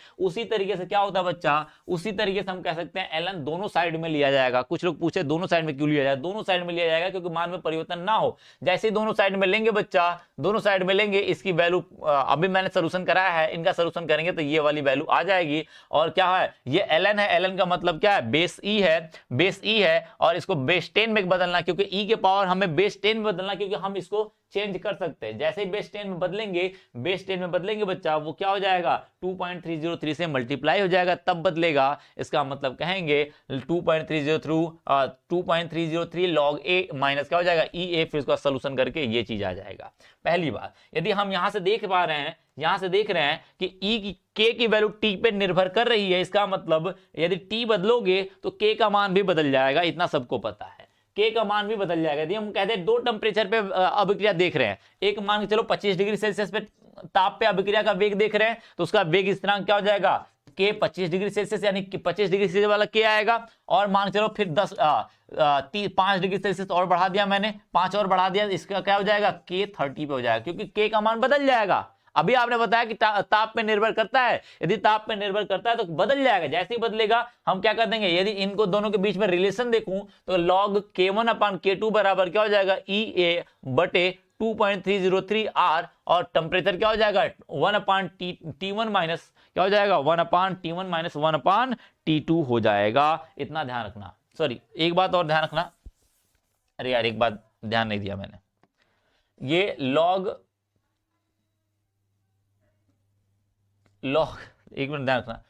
Speaker 1: क्या होता है बच्चा, उसी तरीके से हम कह सकते हैं ln दोनों साइड में लिया जाएगा। कुछ लोग पूछे दोनों साइड में क्यों लिया जाएगा, दोनों साइड में लिया जाएगा क्योंकि मान में परिवर्तन ना हो। जैसे ही दोनों साइड में लेंगे बच्चा, दोनों साइड में लेंगे, इसकी वैल्यू अभी मैंने सोल्यूशन कराया है, इनका सोल्यूशन करेंगे तो ये वाली वैल्यू आ जाएगी। और क्या है, ये ln है, ln का मतलब क्या है, बेस ई है, बेस ई है, और इसको बेस 10 में बदलना, क्योंकि ई के पावर हमें बेस 10 में बदलना, क्योंकि हम इसको चेंज कर सकते हैं। जैसे ही बेस 10 में बदलेंगे, बेस 10 में बदलेंगे बच्चा, वो क्या हो जाएगा, 2.303 से मल्टीप्लाई हो जाएगा, तब बदलेगा। इसका मतलब कहेंगे 2.303 log a माइनस क्या हो जाएगा, ई ए, फिर इसका सोल्यूशन करके ये चीज आ जाएगा। पहली बात, यदि हम यहां से देख पा रहे हैं, यहां से देख रहे हैं कि ई की के की वैल्यू टी पे निर्भर कर रही है, इसका मतलब यदि टी बदलोगे तो के का मान भी बदल जाएगा, इतना सबको पता है, के का मान भी बदल जाएगा। यदि हम कहते हैं दो टेम्परेचर पे अभिक्रिया देख रहे हैं, एक मान के चलो 25 डिग्री सेल्सियस पे ताप पे अभिक्रिया का वेग देख रहे हैं, तो उसका वेग स्थिरांक क्या हो जाएगा, के 25 डिग्री सेल्सियस, यानी कि 25 डिग्री सेल्सियस वाला के आएगा। और मान चलो फिर 5 डिग्री सेल्सियस और बढ़ा दिया मैंने, 5 और बढ़ा दिया, इसका क्या हो जाएगा, के 30 पे हो जाएगा, क्योंकि के का मान बदल जाएगा। अभी आपने बताया कि ताप पे निर्भर करता है, यदि ताप पे निर्भर करता है तो बदल जाएगा। जैसे ही बदलेगा हम क्या कर देंगे, यदि इनको दोनों के बीच में रिलेशन देखूं तो log k1/k2 बराबर क्या हो जाएगा, ई ए बटे 2.303 r, और टेम्परेचर क्या हो जाएगा, 1/T1 माइनस क्या हो जाएगा, 1/T1 माइनस 1/T2 हो जाएगा। इतना ध्यान रखना। सॉरी, एक बात और ध्यान रखना, अरे यार एक बात ध्यान नहीं दिया मैंने, ये log एक मिनट ध्यान रखना,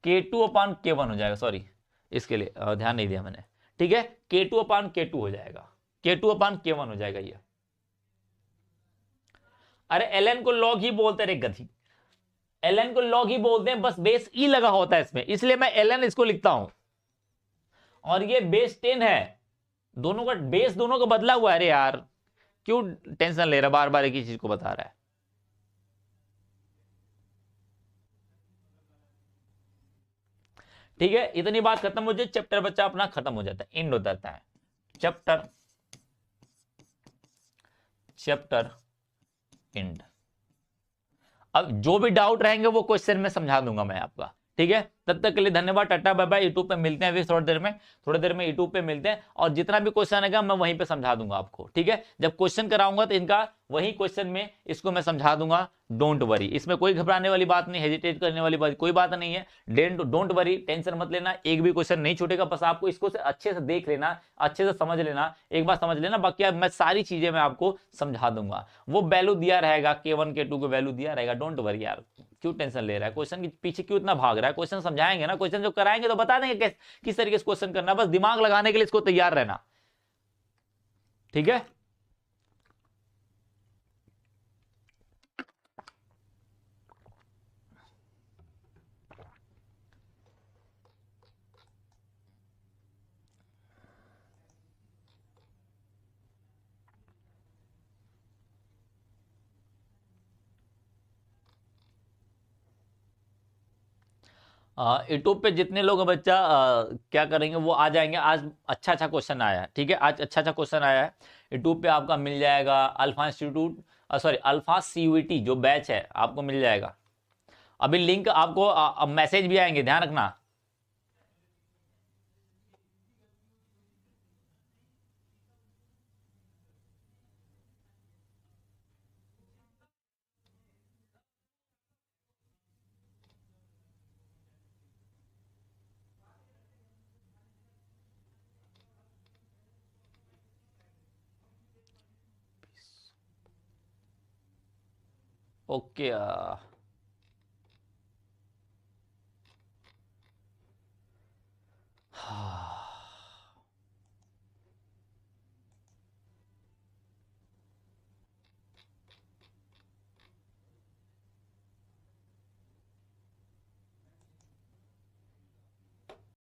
Speaker 1: k2/k1 हो जाएगा। सॉरी, इसके लिए ध्यान नहीं दिया मैंने, ठीक है, k2/k2 हो जाएगा, k2/k1 हो जाएगा ये। अरे ln को log ही बोलते रे गधी, ln को log ही बोलते हैं, बस बेस ई लगा होता है इसमें, इसलिए मैं ln इसको लिखता हूं। और ये बेस 10 है, दोनों का बेस दोनों का बदला हुआ है। अरे यार क्यों टेंशन ले रहा, बार बार एक ही चीज को बता रहा है। ठीक है, इतनी बात खत्म हो जाए, चैप्टर बच्चा अपना खत्म हो जाता है, एंड हो जाता है चैप्टर एंड। अब जो भी डाउट रहेंगे वो क्वेश्चन में समझा दूंगा मैं आपका, ठीक है। तब तक के लिए धन्यवाद, टाटा बाय बाय। यूट्यूब पे मिलते हैं अभी थोड़ी देर में यूट्यूब पे मिलते हैं, और जितना भी क्वेश्चन आएगा मैं वहीं पे समझा दूंगा आपको, ठीक है। जब क्वेश्चन कराऊंगा तो इनका वही क्वेश्चन में इसको मैं समझा दूंगा, डोंट वरी, इसमें कोई घबराने वाली बात नहीं, हेजिटेट करने वाली बात कोई बात नहीं है। डोंट वरी, टेंशन मत लेना, एक भी क्वेश्चन नहीं छूटेगा, बस आपको इसको अच्छे से देख लेना, अच्छे से समझ लेना, एक बार समझ लेना, बाकी मैं सारी चीजें मैं आपको समझा दूंगा। वो वैल्यू दिया रहेगा, k1 k2 को वैल्यू दिया रहेगा, डोंट वरी यार, क्यों टेंशन ले रहा है, क्वेश्चन के पीछे क्यों इतना भाग रहा है। क्वेश्चन समझाएंगे ना, क्वेश्चन जब कराएंगे तो बता देंगे किस तरीके से क्वेश्चन करना, बस दिमाग लगाने के लिए इसको तैयार रहना, ठीक है। यूट्यूब पे जितने लोग हैं बच्चा क्या करेंगे, वो आ जाएंगे। आज अच्छा क्वेश्चन आया है, ठीक है, आज अच्छा क्वेश्चन आया है। यूट्यूब पे आपका मिल जाएगा alpha institute, sorry alpha CUET जो बैच है आपको मिल जाएगा। अभी लिंक आपको मैसेज भी आएंगे, ध्यान रखना। ओके